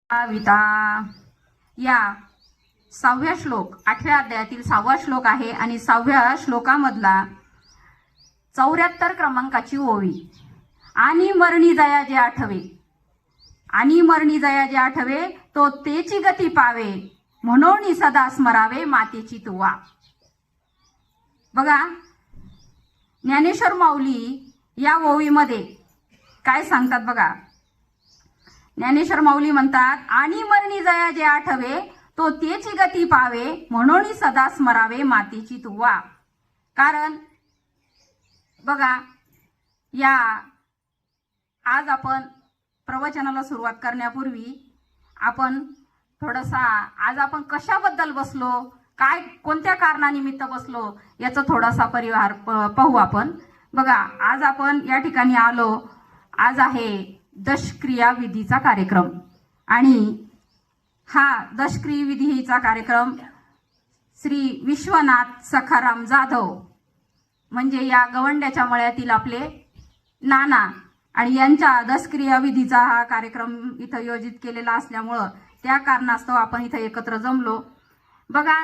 विता या 6व्या श्लोक 8व्या अध्यायातील 6वा श्लोक आहे आणि 6व्या श्लोकामधला 74 क्रमांकाची ओवी. आणि मरणी जया जे आठवे, आणि मरणी जया जे आठवे तो तेची गती पावे, म्हणून सदा स्मरावे मातेची तुवा. बघा ज्ञानेश्वर माऊली या ओवीमध्ये काय सांगतात बघा. ज्ञानेश्वर माऊली म्हणतात, आणि मरणी जया जे आठवे तो तेची गती पावे, म्हणून सदा स्मरावे मातेची तुवा. कारण बघा या आज आपण प्रवचनाला सुरुवात करण्यापूर्वी आपण थोडासा आज आपण कशाबद्दल बसलो, काय कोणत्या कारणानिमित्त बसलो याचा थोडासा परिवार पाहू आपण. बघा आज आपण या ठिकाणी आलो, आज आहे दशक्रिया विधीचा कार्यक्रम आणि हा दशक्रिया विधीचा कार्यक्रम श्री विश्वनाथ सखाराम जाधव म्हणजे या गवंड्याच्या मळ्यातील आपले नाना आणि यांच्या दशक्रिया विधीचा हा कार्यक्रम इथं आयोजित केलेला असल्यामुळं त्या कारणास्तव आपण इथं एकत्र जमलो. बघा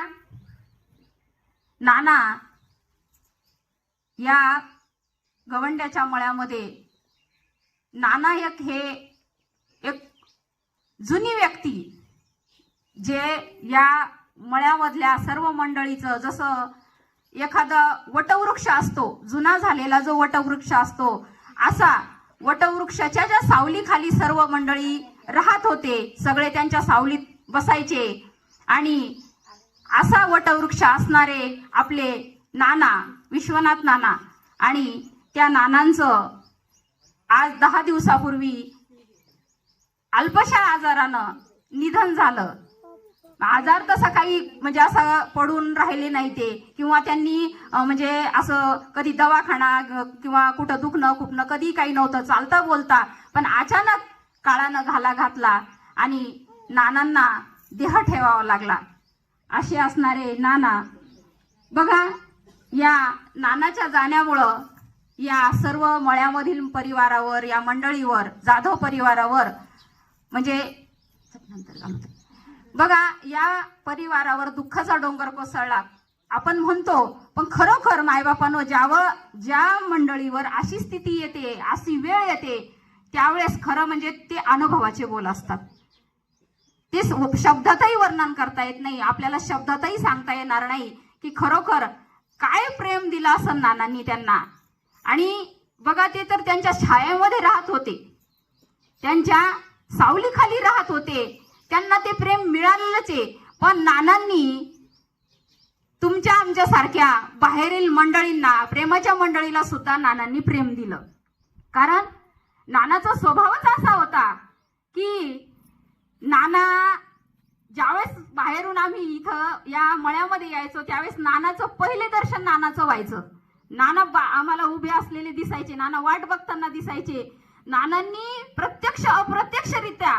नाना या गवंड्याच्या मळ्यामध्ये नाना एक जुनी व्यक्ती जे या मळ्यामधल्या सर्व मंडळीचं जसं एखादा वटवृक्ष असतो, जुना झालेला जो वटवृक्ष असतो असा वटवृक्षाच्या ज्या सावलीखाली सर्व मंडळी राहत होते, सगळे त्यांच्या सावलीत बसायचे आणि असा वटवृक्ष असणारे आपले नाना विश्वनाथ नाना आणि त्या नानांचं आज 10 दिवसापूर्वी अल्पशा आजारानं निधन झालं. आजार तसा काही म्हणजे असं पडून राहिले नाही ते, किंवा त्यांनी म्हणजे असं कधी दवाखाना किंवा कुठं दुखणं खुपणं कधी काही नव्हतं, चालता बोलता. पण अचानक काळानं घाला घातला आणि नानांना देह ठेवावा लागला. असे असणारे नाना. बघा या नानाच्या जाण्यामुळं या सर्व मळ्यामधील परिवारावर, या मंडळीवर, जाधव परिवारावर म्हणजे बघा या परिवारावर दुःखाचा डोंगर कोसळला आपण म्हणतो. पण खरोखर मायबापानं ज्या मंडळीवर अशी स्थिती येते, अशी वेळ येते, त्यावेळेस खरं म्हणजे ते अनुभवाचे बोल असतात. ते शब्दातही वर्णन करता येत नाही, आपल्याला शब्दातही सांगता येणार नाही की खरोखर काय प्रेम दिलं असं नानांनी त्यांना. आणि बघा ते तर त्यांच्या छायेमध्ये राहत होते, त्यांच्या सावलीखाली राहत होते, त्यांना ते प्रेम मिळालेलंच आहे. पण नानांनी तुमच्या आमच्या सारख्या बाहेरील मंडळींना, प्रेमाच्या मंडळीला सुद्धा नानांनी प्रेम दिलं. कारण नानाचा स्वभावच असा होता की नाना ज्यावेळेस बाहेरून आम्ही इथं या मळ्यामध्ये यायचो त्यावेळेस नानाचं पहिले दर्शन नानाचं व्हायचं. नाना आम्हाला उभे असलेले दिसायचे, नाना वाट बघताना दिसायचे. नानांनी प्रत्यक्ष अप्रत्यक्षरित्या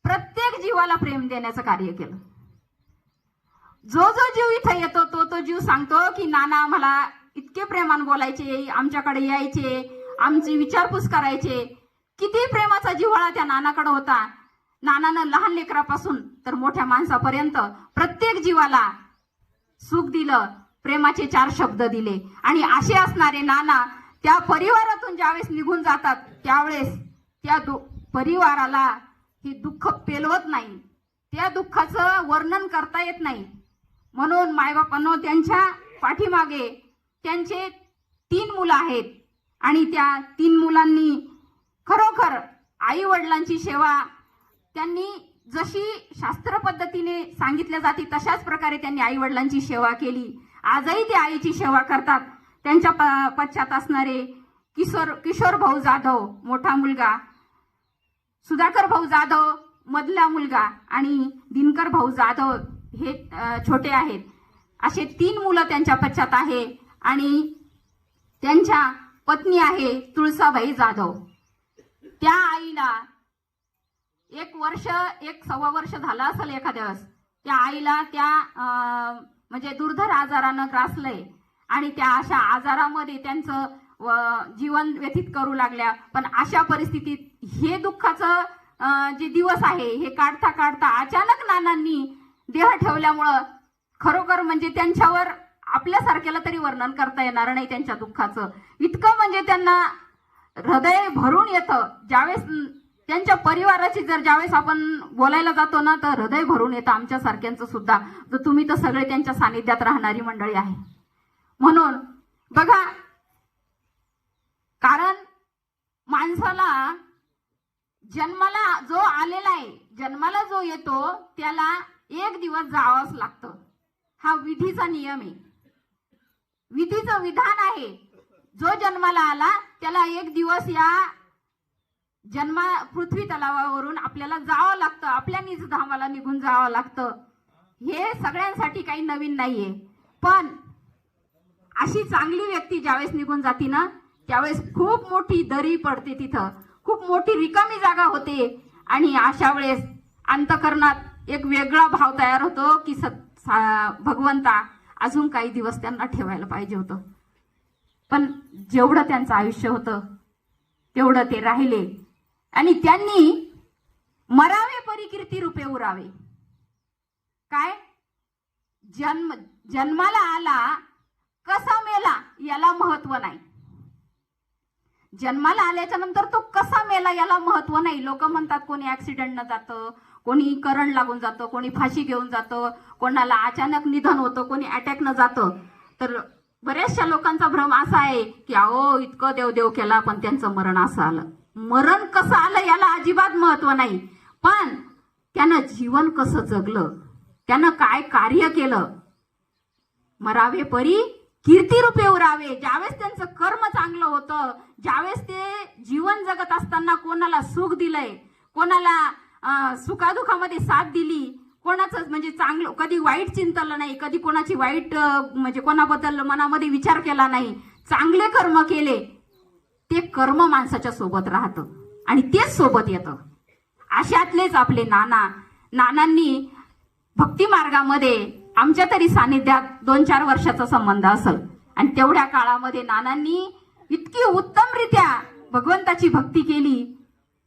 प्रत्येक जीवाला प्रेम देण्याचं कार्य केलं. जो जीव इथं येतो तो जीव सांगतो की नाना आम्हाला इतके प्रेमाने बोलायचे, आमच्याकडे यायचे, आमची विचारपूस करायचे. किती प्रेमाचा जिव्हाळा त्या नानाकडे होता. नानानं लहान लेकरापासून तर मोठ्या माणसापर्यंत प्रत्येक जीवाला सुख दिलं, प्रेमाचे 4 शब्द दिले. आणि असे असणारे नाना त्या परिवारातून ज्यावेळेस निघून जातात त्यावेळेस त्या परिवाराला हे दुःख पेलवत नाही, त्या दुःखाचं वर्णन करता येत नाही. म्हणून मायबापांनो त्यांच्या पाठीमागे त्यांचे 3 मुलं आहेत आणि त्या 3 मुलांनी खरोखर आई वडिलांची सेवा त्यांनी जशी शास्त्र पद्धतीने सांगितल्या जाते तशाच प्रकारे त्यांनी आई वडिलांची सेवा केली. आजही ते आईची सेवा करतात. त्यांच्या पश्चात असणारे किशोर भाऊ जाधव मोठा मुलगा, सुधाकर भाऊ जाधव मधला मुलगा आणि दिनकर भाऊ जाधव हे छोटे आहेत. असे 3 मुलं त्यांच्या पश्चात आहे आणि त्यांच्या पत्नी आहे तुळसाबाई जाधव. त्या आईला 1 वर्ष 1.25 वर्ष झालं असेल एखाद्या वेळेस त्या आईला त्या म्हणजे दुर्धर आजारानं ग्रासलंय आणि त्या अशा आजारामध्ये त्यांचं जीवन व्यतीत करू लागल्या. पण अशा परिस्थितीत हे दुःखाचं जे दिवस आहे हे काढता काढता अचानक नानांनी देह ठेवल्यामुळं खरोखर म्हणजे त्यांच्यावर आपल्यासारख्याला तरी वर्णन करता येणार नाही त्यांच्या दुःखाचं. इतकं म्हणजे त्यांना हृदय भरून येतं. ज्यावेळेस त्यांच्या परिवाराची ज्यावेळेस आपण बोलायला जातो ना तर हृदय भरून येतं आमच्या सारख्यांचं सुद्धा. तर तुम्ही तर सगळे त्यांच्या सानिध्यात राहणारी मंडळी आहे. म्हणून बघा, कारण माणसाला जन्माला जो आलेला आहे, जन्माला जो येतो त्याला एक दिवस जावंच लागतं. हा विधीचा नियम आहे, विधीचं विधान आहे. जो जन्माला आला त्याला एक दिवस या पृथ्वी तलावावरून आपल्याला जावं लागतं, आपल्या निज धामाला निघून जावं लागतं. हे सगळ्यांसाठी काही नवीन नाहीये. पण अशी चांगली व्यक्ती ज्यावेळेस निघून जाती ना त्यावेळेस खूप मोठी दरी पडते, तिथं खूप मोठी रिकामी जागा होते. आणि अशा वेळेस अंतःकरणात एक वेगळा भाव तयार होतो की भगवंता अजून काही दिवस त्यांना ठेवायला पाहिजे होतं. पण जेवढं त्यांचं आयुष्य होतं तेवढं ते राहिले आणि त्यांनी मरावे परी कीर्ती रूपे उरावे. काय जन्माला आला कसा मेला याला महत्व नाही. जन्माला आल्याच्या नंतर तो कसा मेला याला महत्व नाही. लोक म्हणतात कोणी ऍक्सिडेंटनं जातं, कोणी करंट लागून जातं, कोणी फाशी घेऊन जातं, कोणाला अचानक निधन होतं, कोणी अटॅकनं जातं. तर बऱ्याचशा लोकांचा भ्रम असा आहे की अहो इतकं देव केला पण त्यांचं मरण असं आलं. मरण कसं आलं याला अजिबात महत्व नाही. पण त्यानं जीवन कसं जगलं, त्यानं काय कार्य केलं. मरावे परी कीर्ती रूपे उरावे. ज्यावेळेस त्यांचं कर्म चांगलं होतं, ज्यावेळेस ते जीवन जगत असताना कोणाला सुख दिलंय, कोणाला सुखादुखामध्ये साथ दिली, कोणाचं म्हणजे चांगलं कधी वाईट चिंतलं नाही, कधी कोणाची वाईट म्हणजे कोणाबद्दल मनामध्ये विचार केला नाही, चांगले कर्म केले, ते कर्म माणसाच्या सोबत राहतं आणि तेच सोबत येतं. अशातलेच आपले नानांनी भक्ती मार्गामध्ये आमच्या तरी सानिध्यात 2-4 वर्षाचा संबंध असेल आणि तेवढ्या काळामध्ये नानांनी इतकी उत्तमरित्या भगवंताची भक्ती केली.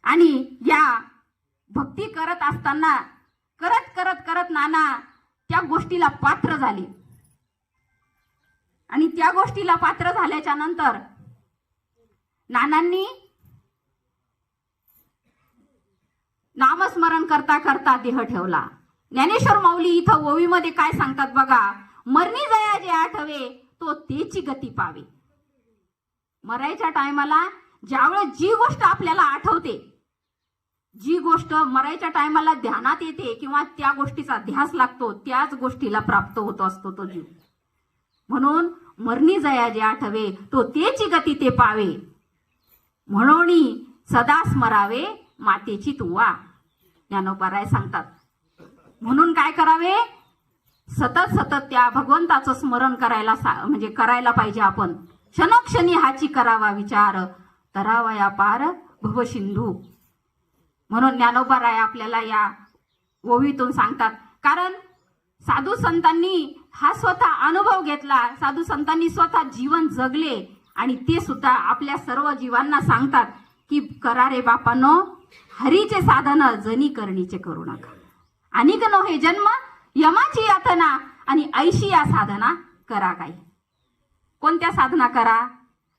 आणि या भक्ती करत असताना करत नाना त्या गोष्टीला पात्र झाले. आणि त्या गोष्टीला पात्र झाल्याच्या नंतर नानांनी नामस्मरण करता करता देह ठेवला. ज्ञानेश्वर माऊली इथं ओवीमध्ये काय सांगतात बघा, मरणी जया जे आठवे तो तेची गती पावे. मरायच्या टायमाला ज्यावेळेस जी गोष्ट आपल्याला आठवते, जी गोष्ट मरायच्या टायमाला ध्यानात येते किंवा त्या गोष्टीचा ध्यास लागतो त्याच गोष्टीला प्राप्त होत असतो तो जीव. म्हणून मरणी जया जे आठवे तो तेची गती ते पावे. म्हणून सदा स्मरावे मातेची तुवा. ज्ञानोबाराय सांगतात. म्हणून काय करावे, सतत त्या भगवंताचं स्मरण करायला पाहिजे आपण. क्षणोक्षणी हाची करावा विचार, तरावया पार भवसिंधू. म्हणून ज्ञानोबाराय आपल्याला या ओवीतून सांगतात. कारण साधू संतांनी हा स्वतः अनुभव घेतला, साधू संतांनी स्वतः जीवन जगले आणि ते सुद्धा आपल्या सर्व जीवांना सांगतात की करा रे बापानो हरीचे साधन जनी करणीचे करू नका. अनिक नो हे जन्म यमाची यातना आणि ऐशी या साधना करा. काय कोणत्या साधना करा?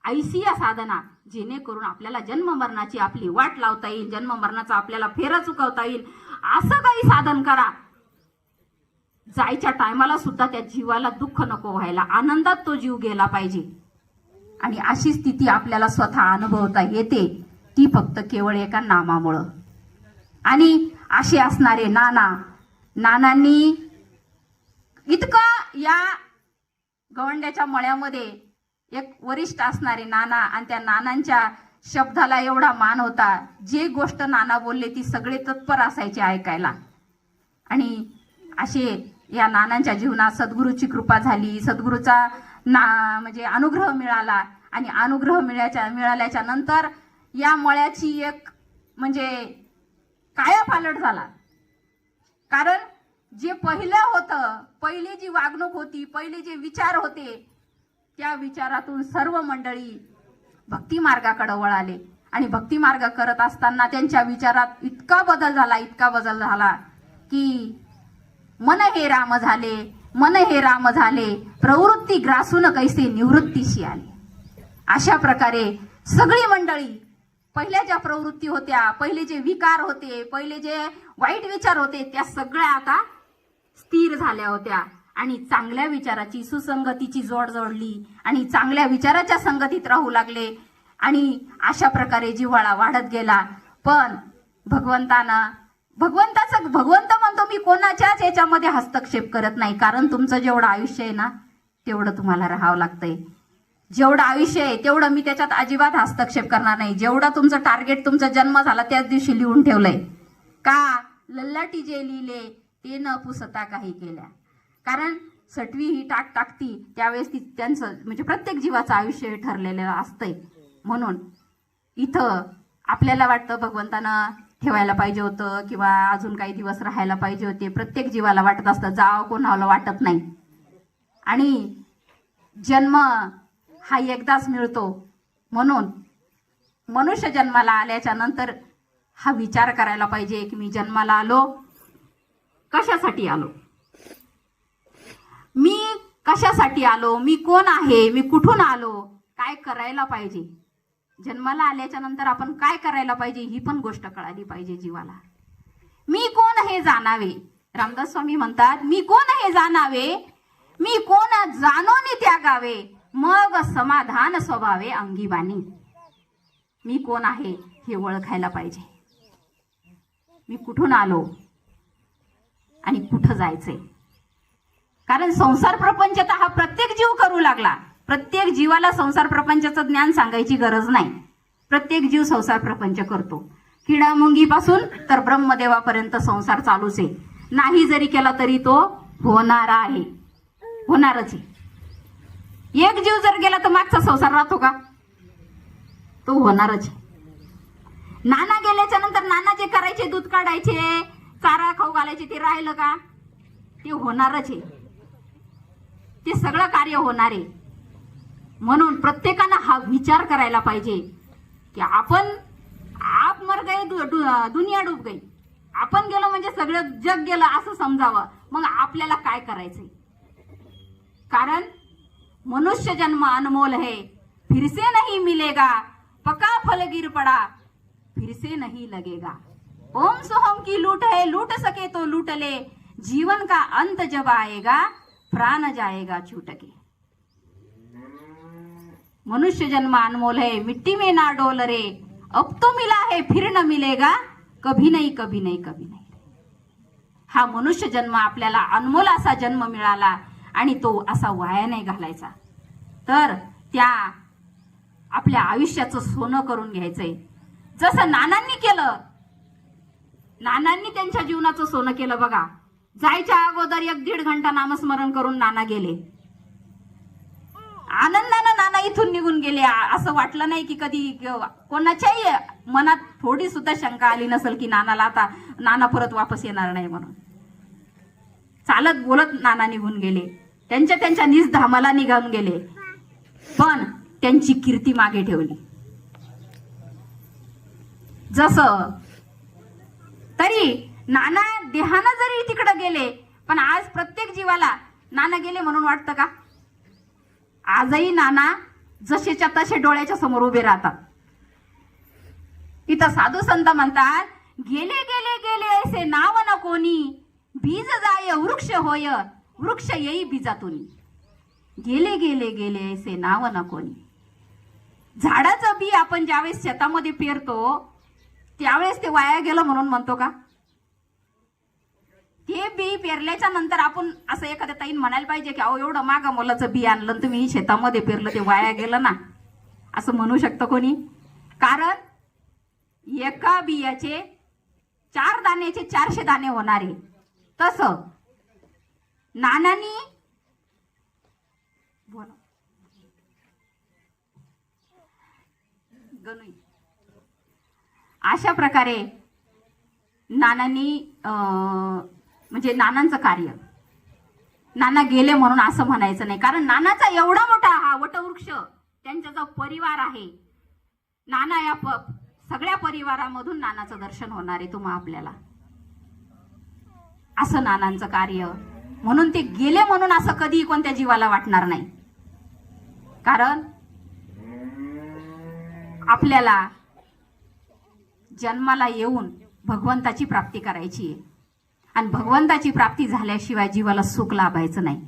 ऐशी या साधना, जेणेकरून आपल्याला जन्म मरणाची आपली वाट लावता येईल, जन्म मरणाचा आपल्याला फेरा चुकवता येईल. असं काही साधन करा जायच्या टायमाला सुद्धा त्या जीवाला दुःख नको व्हायला, आनंदात तो जीव गेला पाहिजे. आणि अशी स्थिती आपल्याला स्वतः अनुभवता येते ती फक्त केवळ एका नामामुळं. आणि असे असणारे नानांनी इतकं या गवंड्याच्या मळ्यामध्ये एक वरिष्ठ असणारे नाना आणि त्या नानांच्या शब्दाला एवढा मान होता. जे गोष्ट नाना बोलले ती सगळे तत्पर असायचे ऐकायला. आणि असे या नानांच्या जीवनात सद्गुरूची कृपा झाली, सद्गुरूचा म्हणजे अनुग्रह मिळाला. आणि अनुग्रह मिळाल्याच्या नंतर या मळ्याची एक म्हणजे कायापालट झाला. कारण जे पहिलं होतं, पहिली जी वागणूक होती, पहिले जे विचार होते, त्या विचारातून सर्व मंडळी भक्ती मार्गाकडे वळाले. आणि भक्ती मार्ग करत असताना त्यांच्या विचारात इतका बदल झाला की मन हे राम झाले, मन हे राम झाले, प्रवृत्ती ग्रासून कैसे निवृत्तीशी आले. अशा प्रकारे सगळी मंडळी पहिल्या ज्या प्रवृत्ती होत्या, पहिले जे विकार होते, पहिले जे वाईट विचार होते, त्या सगळ्या आता स्थिर झाल्या होत्या आणि चांगल्या विचाराची सुसंगतीची जोड जोडली आणि चांगल्या विचाराच्या संगतीत राहू लागले आणि अशा प्रकारे जिव्हाळा वाढत गेला. पण भगवंत म्हणतो मी कोणाच्याच याच्यामध्ये हस्तक्षेप करत नाही, कारण तुमचं जेवढं आयुष्य आहे ना तेवढं तुम्हाला राहावं लागतंय. जेवढं आयुष्य आहे तेवढं मी त्याच्यात अजिबात हस्तक्षेप करणार नाही. जेवढं तुमचं टार्गेट, तुमचा जन्म झाला त्याच दिवशी लिहून ठेवलंय का, लल्लाटी जे लिहिले ते न पुसता काही केल्या. कारण सटवी ही टाकती त्यावेळेस ती त्यांचं म्हणजे प्रत्येक जीवाचं आयुष्य ठरलेलं असतंय. म्हणून इथं आपल्याला वाटतं भगवंतानं ठेवायला पाहिजे होतं किंवा अजून काही दिवस राहायला पाहिजे होते. प्रत्येक जीवाला वाटत असतं, जावं कोणाला वाटत नाही. आणि जन्म हा एकदाच मिळतो, म्हणून मनुष्य जन्माला आल्याच्या नंतर हा विचार करायला पाहिजे की मी जन्माला आलो कशासाठी आलो, मी कशासाठी आलो, मी कोण आहे, मी कुठून आलो, काय करायला पाहिजे. जन्माला आल्याच्या नंतर आपण काय करायला पाहिजे ही पण गोष्ट कळाली पाहिजे जीवाला. मी कोण हे जाणावे. रामदास स्वामी म्हणतात मी कोण हे जाणावे, मी कोण जाणोनी त्यागावे, मग समाधान स्वभावे अंगीबाणी. मी कोण आहे हे ओळखायला पाहिजे. मी कुठून आलो आणि कुठं जायचंय. कारण संसार प्रपंच तर हा प्रत्येक जीव करू लागला. प्रत्येक जीवाला संसार प्रपंचाचं ज्ञान सांगायची गरज नाही. प्रत्येक जीव संसार प्रपंच करतो. किडा मुंगीपासून तर ब्रह्मदेवापर्यंत संसार चालूच आहे. नाही जरी केला तरी तो होणार आहे, होणारच आहे. एक जीव जर गेला तर मागचा संसार राहतो का, तो होणारच आहे. नाना गेल्याच्या नंतर नाना जे करायचे, दूध काढायचे, चारा खाऊ घालायचे, ते राहिलं का, ते होणारच आहे. ते सगळं कार्य होणार आहे. म्हणून प्रत्येकानं हा विचार करायला पाहिजे की आपण आप मर गए दुनिया डूब गई, आपण गेलो म्हणजे सगळं जग गेलं असं समजावं. मग आपल्याला काय करायचंय. कारण मनुष्य जन्म अनमोल है, फिर से नहीं मिलेगा, पका फल गिर पड़ा फिर से नहीं लगेगा. ओम सोहम की लूट है, लूट सके तो लूट ले, जीवन का अंत जब आएगा प्राण जाएगा छूट के. मनुष्य जन्म अनमोल है, मिट्टी में ना डोल रे, अब तो मिला है फिर न मिलेगा, कभी नहीं कभी नहीं कभी नहीं. हा मनुष्य जन्म आपल्याला अनमोल असा जन्म मिळाला आणि तो असा वाया नाही घालायचा. तर त्या आपल्या आयुष्याचं सोनं करून घ्यायचंय. जसं नानांनी केलं, नानांनी त्यांच्या जीवनाचं सोनं केलं बघा. जायच्या अगोदर 1-1.5 घंटा नामस्मरण करून नाना गेले. आनंदानं नाना इथून निघून गेले. असं वाटलं नाही की कधी कोणाच्याही मनात थोडी सुद्धा शंका आली नसेल की नाना परत वापस येणार नाही म्हणून. चालत बोलत नाना निघून गेले. त्यांच्या निज धामाला निघून गेले, पण त्यांची कीर्ती मागे ठेवली. जसं तरी नाना देहानं जरी तिकडे गेले, पण आज प्रत्येक जीवाला नाना गेले म्हणून वाटतं का. आजही नाना जसेच्या तसे डोळ्याच्या समोर उभे राहतात. इथं साधू संत म्हणतात गेले गेले गेले ऐसे नाव न कोणी, बीज जाय वृक्ष होय वृक्ष येई बीजातून. गेले गेले गेले ऐसे नाव न कोणी. झाडाचं बी आपण ज्यावेळेस शेतामध्ये पेरतो त्यावेळेस ते वाया गेलं म्हणून म्हणतो का. ते बी पेरल्याच्या नंतर आपण असं एखाद्या ताईन म्हणायला पाहिजे की अहो एवढं मागा मोलाचं बी आणलं तुम्ही शेतामध्ये पेरलं ते वाया गेलं ना, असं म्हणू शकतं कोणी. कारण एका बियाचे 4 दाण्याचे 400 दाणे होणारे. तसं नानांनी बोला गणू अशा प्रकारे नानांनी म्हणजे नानांचं कार्य, नाना गेले म्हणून असं म्हणायचं नाही. कारण नानाचा एवढा मोठा हा वटवृक्ष, त्यांचा जो परिवार आहे, नाना या सगळ्या परिवारामधून नानाचं दर्शन होणार आहे तुम्हा आपल्याला. असं नानांचं कार्य. म्हणून ते गेले म्हणून असं कधी कोणत्या जीवाला वाटणार नाही. कारण आपल्याला जन्माला येऊन भगवंताची प्राप्ती करायची आहे आणि भगवंताची प्राप्ती झाल्याशिवाय जीवाला सुख लाभायचं नाही.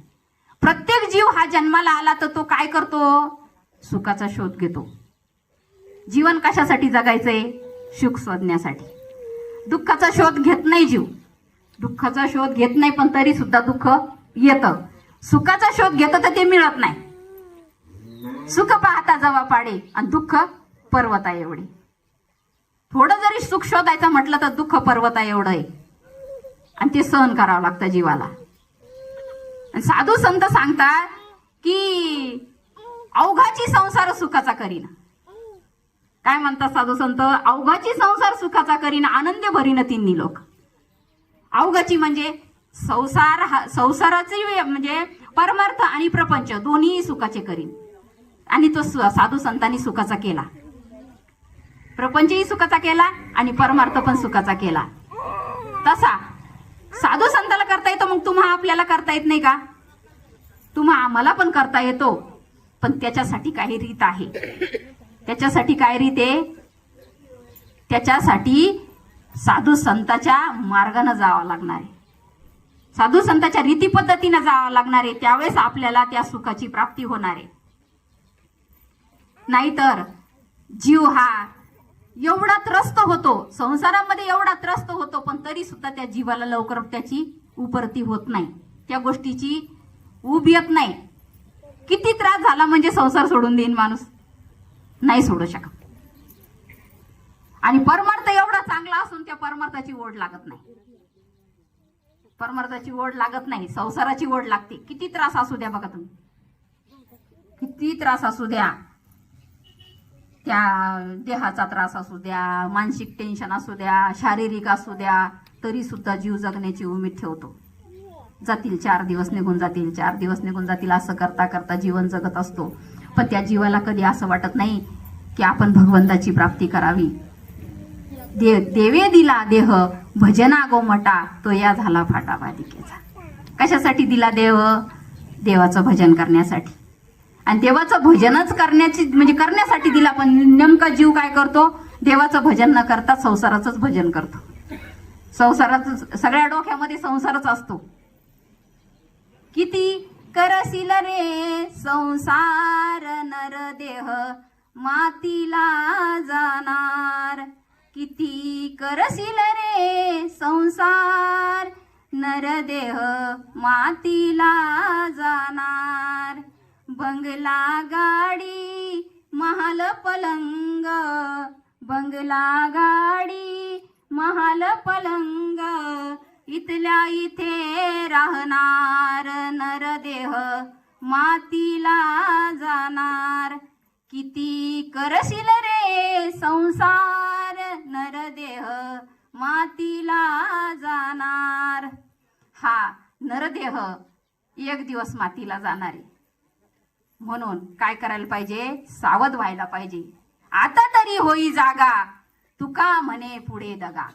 प्रत्येक जीव हा जन्माला आला तर तो काय करतो? सुखाचा शोध घेतो. जीवन कशासाठी जगायचंय? सुख शोधण्यासाठी. दुःखाचा शोध घेत नाही जीव. दुःखाचा शोध घेत नाही पण तरी सुद्धा दुःख येतं. सुखाचा शोध घेतं तर ते मिळत नाही. सुख पाहता जवा पाडे आणि दुःख पर्वता एवढे. थोडं जरी सुख शोधायचं म्हटलं तर दुःख पर्वता एवढं आहे आणि ते सहन करावं लागतं जीवाला. साधू संत सांगतात की अवघाची संसार सुखाचा करीन. काय म्हणतात साधू संत? अवघाची संसार सुखाचा करीन, आनंद भरीन तिन्ही लोक. अवघाची म्हणजे संसाराची म्हणजे परमार्थ आणि प्रपंच दोन्ही सुखाचे करीन. आणि तो साधू संतांनी सुखाचा केला. प्रपंचही सुखाचा केला आणि परमार्थ पण सुखाचा केला. तसा साधू संताला करता येतो, मग तुम्हा आपल्याला करता येत नाही का? तुम्हा आम्हाला पण करता येतो, पण त्याच्यासाठी काही रीत आहे. त्याच्यासाठी काय रीत आहे? त्याच्यासाठी साधू संतांच्या मार्गाने जावं लागणार आहे. साधू संतांच्या रीती पद्धतीने जावं लागणार आहे. त्यावेळेस आपल्याला त्या सुखाची प्राप्ती होणार आहे. नाहीतर जीव हा एवढा त्रस्त होतो, संसारामध्ये एवढा त्रस्त होतो, पण तरी सुद्धा त्या जीवाला लवकर त्याची उपरती होत नाही. त्या गोष्टीची ऊब येत नाही. किती त्रास झाला म्हणजे संसार सोडून देईन माणूस? नाही सोडू शकत. आणि परमार्थ एवढा चांगला असून त्या परमार्थाची ओढ लागत नाही. परमार्थाची ओढ लागत नाही, संसाराची ओढ लागते. किती त्रास असू द्या बघा तुम्ही, किती त्रास असू द्या, त्या देहाचा त्रास असू द्या, मानसिक टेन्शन असू द्या, शारीरिक असू द्या, तरी सुद्धा जीव जगण्याची उमेद ठेवतो. जातील 4 दिवस निघून जातील, 4 दिवस निघून जातील, असं करता करता जीवन जगत असतो. पण त्या जीवाला कधी असं वाटत नाही की आपण भगवंताची प्राप्ती करावी. देवे दिला देह भजना गोमटा, तो या झाला फाटा बाधिकेचा. कशासाठी दिला देव? देवाचं भजन करण्यासाठी. आणि देवाचं भजनच करण्याची म्हणजे करण्यासाठी दिला, पण नेमका जीव काय करतो? देवाचं भजन न करता संसाराचंच भजन करतो. संसाराच सगळ्या डोक्यामध्ये संसारच असतो. किती करशील रे संसार नर देह मातीला जाणार. किती करशील रे संसार नर देह मातीला जाणार. बंगला गाडी महाल पलंग, बंगला गाडी महाल पलंग, इथल्या इथे राहणार नरदेह मातीला जाणार. किती करशील रे संसार नरदेह मातीला जाणार. हा नरदेह एक दिवस मातीला जाणार आहे. म्हणून काय करायला पाहिजे? सावध व्हायला पाहिजे. आता तरी होई जागा, तुका म्हणे पुढे दगा.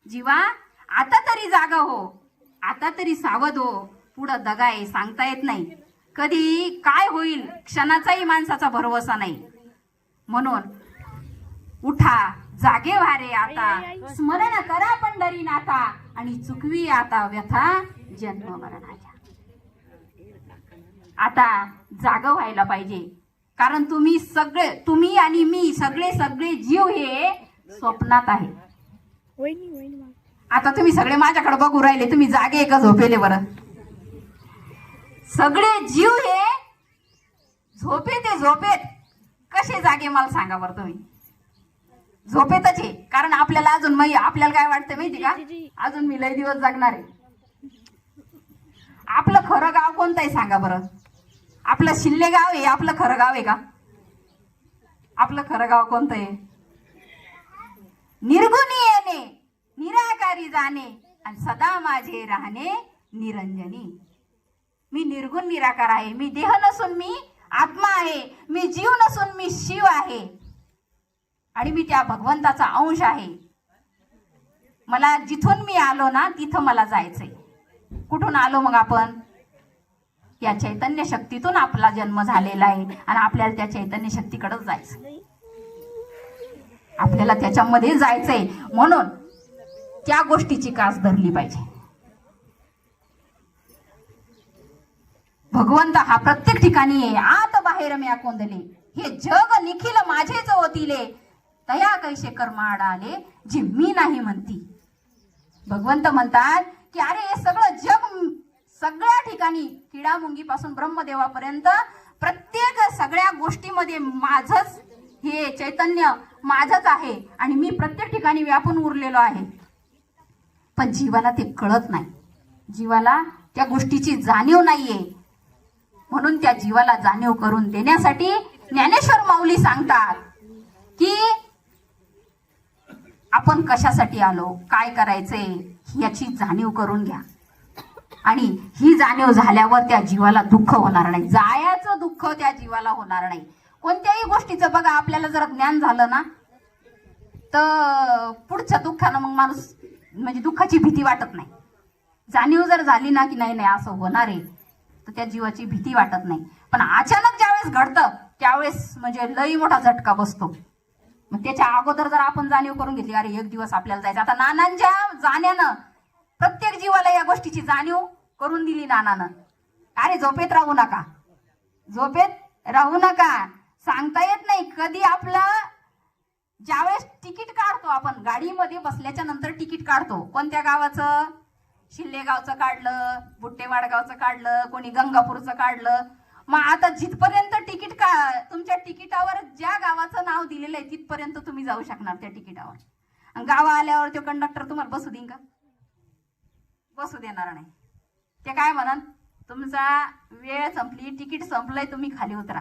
जीवा आता तरी जागा हो, आता तरी सावध हो. पुढं दगा आहे, सांगता येत नाही. कधी काय होईल क्षणाचाही माणसाचा भरवसा नाही. म्हणून उठा, जागे व्हा रे आता, स्मरण करा पंढरीनाथा, आणि चुकवी आता व्यथा जन्म मरणाच्या. आता जाग व्हायला पाहिजे. कारण तुम्ही आणि मी सगळे जीव हे स्वप्नात आहे. आता तुम्ही सगळे माझ्याकडे बघू राहिले, तुम्ही जागे का झोपेले? बरं, सगळे जीव हे झोपेत कसे जागे मला सांगा बरं तुम्ही? झोपेतच आहे. कारण आपल्याला आपल्याला काय वाटतं माहिती का? अजून मी लय दिवस जगणार आहे. आपलं खरं गाव कोणतं आहे सांगा बरं? आपलं शिल्ले गाव आहे आपलं खरं गाव आहे का? आपलं खरं गाव कोणतं आहे? निर्गुणी येणे, निराकारी जाणे, आणि सदा माझे राहणे निरंजनी. मी निर्गुण निराकार आहे. मी देह नसून मी आत्मा आहे. मी जीव नसून मी शिव आहे. आणि मी त्या भगवंताचा अंश आहे. मला जिथून मी आलो ना तिथं मला जायचंय. कुठून आलो मग आपण? या चैतन्य शक्तीतून आपला जन्म झालेला आहे आणि आपल्याला त्या चैतन्य शक्तीकडेच जायचं. आपल्याला त्याच्यामध्ये जायचंय, म्हणून त्या गोष्टीची कास धरली पाहिजे. भगवंत हा प्रत्येक ठिकाणी आहे. आत बाहेर म्या कोंदले, हे जग निखिल माझेच होतीले, तया कैसे कर्म आडाले जे मी नाही म्हणती. भगवंत म्हणतात की अरे हे सगळं जग, सगळ्या ठिकाणी किडा मुंगीपासून ब्रह्मदेवापर्यंत प्रत्येक सगळ्या गोष्टीमध्ये माझंच हे चैतन्य माझंच आहे आणि मी प्रत्येक ठिकाणी व्यापून उरलेलो आहे. पण जीवाला ते कळत नाही, जीवाला त्या गोष्टीची जाणीव नाहीये. म्हणून त्या जीवाला जाणीव करून देण्यासाठी ज्ञानेश्वर माऊली सांगतात की आपण कशासाठी आलो, काय करायचंय याची जाणीव करून घ्या. आणि ही जाणीव झाल्यावर त्या जीवाला दुःख होणार नाही, जायाचं दुःख त्या जीवाला होणार नाही. कोणत्याही गोष्टीचं बघा, आपल्याला जर ज्ञान झालं ना तर पुढच्या दुःखानं मग माणूस म्हणजे दुःखाची भीती वाटत नाही. जाणीव जर झाली ना की नाही नाही असं होणार आहे तर त्या जीवाची भीती वाटत नाही. पण अचानक ज्यावेळेस घडतं त्यावेळेस म्हणजे लई मोठा झटका बसतो. मग त्याच्या अगोदर जर आपण जाणीव करून घेतली अरे एक दिवस आपल्याला जायचं, आता नानांच्या जाण्यानं प्रत्येक जीवाला या गोष्टीची जाणीव करून दिली नानानं. अरे झोपेत राहू नका, झोपेत राहू नका, सांगता येत नाही कधी आपलं. ज्यावेळेस तिकीट काढतो आपण गाडीमध्ये बसल्याच्या नंतर तिकीट काढतो, कोणत्या गावाचं? शिल्लेगावचं काढलं, बुट्टेवाडगावचं काढलं, कोणी गंगापूरचं काढलं. मग आता जिथपर्यंत तिकीट तुमच्या तिकिटावर ज्या गावाचं नाव दिलेलं आहे तिथपर्यंत तुम्ही जाऊ शकणार त्या तिकिटावर. आणि गावा आल्यावर तो कंडक्टर तुम्हाला बसू देईन का? बसू देणार नाही. ते काय म्हणन, तुमचा वेळ संपली, तिकीट संपलंय, तुम्ही खाली उतरा.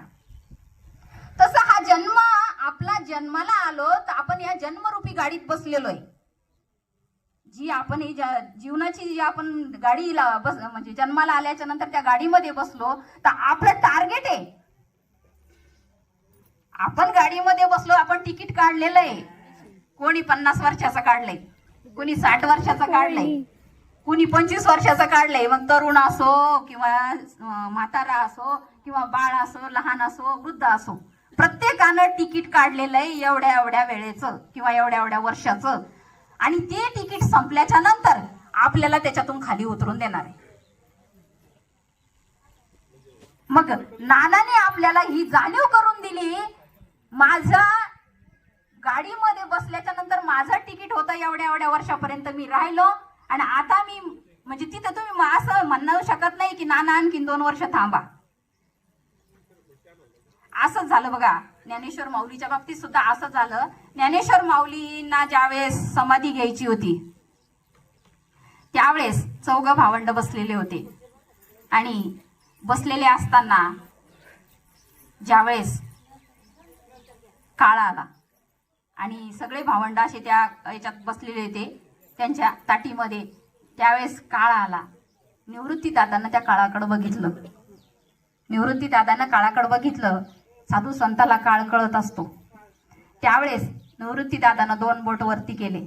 तसं हा जन्म, आपला जन्माला आलो तर आपण या जन्मरूपी गाडीत बसलेलो आहे. जी आपण ही जीवनाची जी आपण गाडीला बस म्हणजे जन्माला आल्याच्या नंतर त्या गाडीमध्ये बसलो तर आपलं टार्गेट आहे. आपण गाडीमध्ये बसलो, आपण तिकीट काढलेलं आहे. कोणी 50 वर्षाचं काढलंय, कोणी 60 वर्षाचं काढलंय, कुणी 25 वर्षाचं काढलंय. मग तरुण असो किंवा म्हातारा असो किंवा बाळ असो, लहान असो, वृद्ध असो, प्रत्येकानं तिकीट काढलेलं आहे एवढ्या एवढ्या वेळेचं किंवा एवढ्या एवढ्या वर्षाचं. आणि ते तिकीट संपल्याच्या नंतर आपल्याला त्याच्यातून खाली उतरून देणार आहे. मग नानाने आपल्याला ही जाणीव करून दिली, माझा गाडीमध्ये बसल्याच्या नंतर माझं तिकीट होतं एवढ्या एवढ्या वर्षापर्यंत मी राहिलो आणि आता मी म्हणजे तिथं तुम्ही असं म्हणू शकत नाही की नाना आणखीन 2 वर्ष थांबा. असंच झालं बघा, ज्ञानेश्वर माऊलीच्या बाबतीत सुद्धा असं झालं. ज्ञानेश्वर माऊलींना ज्यावेळेस समाधी घ्यायची होती त्यावेळेस 4 भावंड बसलेले होते. आणि बसलेले असताना ज्यावेळेस काळ आला आणि सगळे भावंड असे त्या याच्यात बसलेले होते त्यांच्या ताटीमध्ये, त्यावेळेस काळ आला. निवृत्ती दादांना त्या काळाकडे बघितलं, निवृत्ती दादांना काळाकडे बघितलं. साधू संताला काळ कळत असतो. त्यावेळेस निवृत्ती दादानं 2 बोट वरती केले,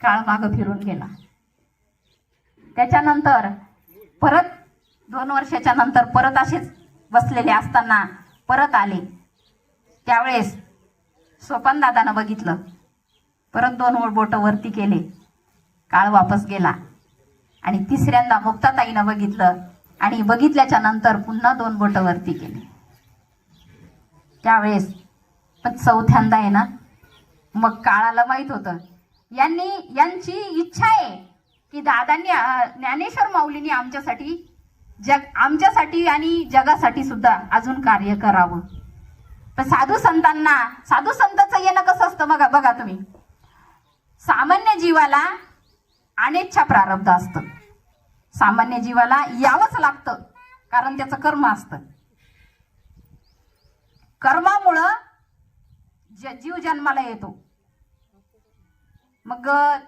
काळ मागं फिरून गेला. त्याच्यानंतर परत 2 वर्षाच्या नंतर परत असेच बसलेले असताना परत आले. त्यावेळेस सोपान दादानं बघितलं, परत 2 बोट वरती केले, काळ वापस गेला. आणि तिसऱ्यांदा मुक्ताताईनं बघितलं आणि बघितल्याच्या नंतर पुन्हा 2 बोट वरती केले. त्यावेळेस पण चौथ्यांदा आहे ना, मग काळाला माहित होतं यांची इच्छा आहे की दादांनी ज्ञानेश्वर माऊलींनी आमच्यासाठी आणि जगासाठी सुद्धा अजून कार्य करावं. तर साधू संतांचं येणं कसं असतं बघा तुम्ही. सामान्य जीवाला अनिच्छा प्रारब्ध असतं, सामान्य जीवाला यावंच लागतं कारण त्याचं कर्म असतं. कर्मामुळं जीव जन्माला येतो. मग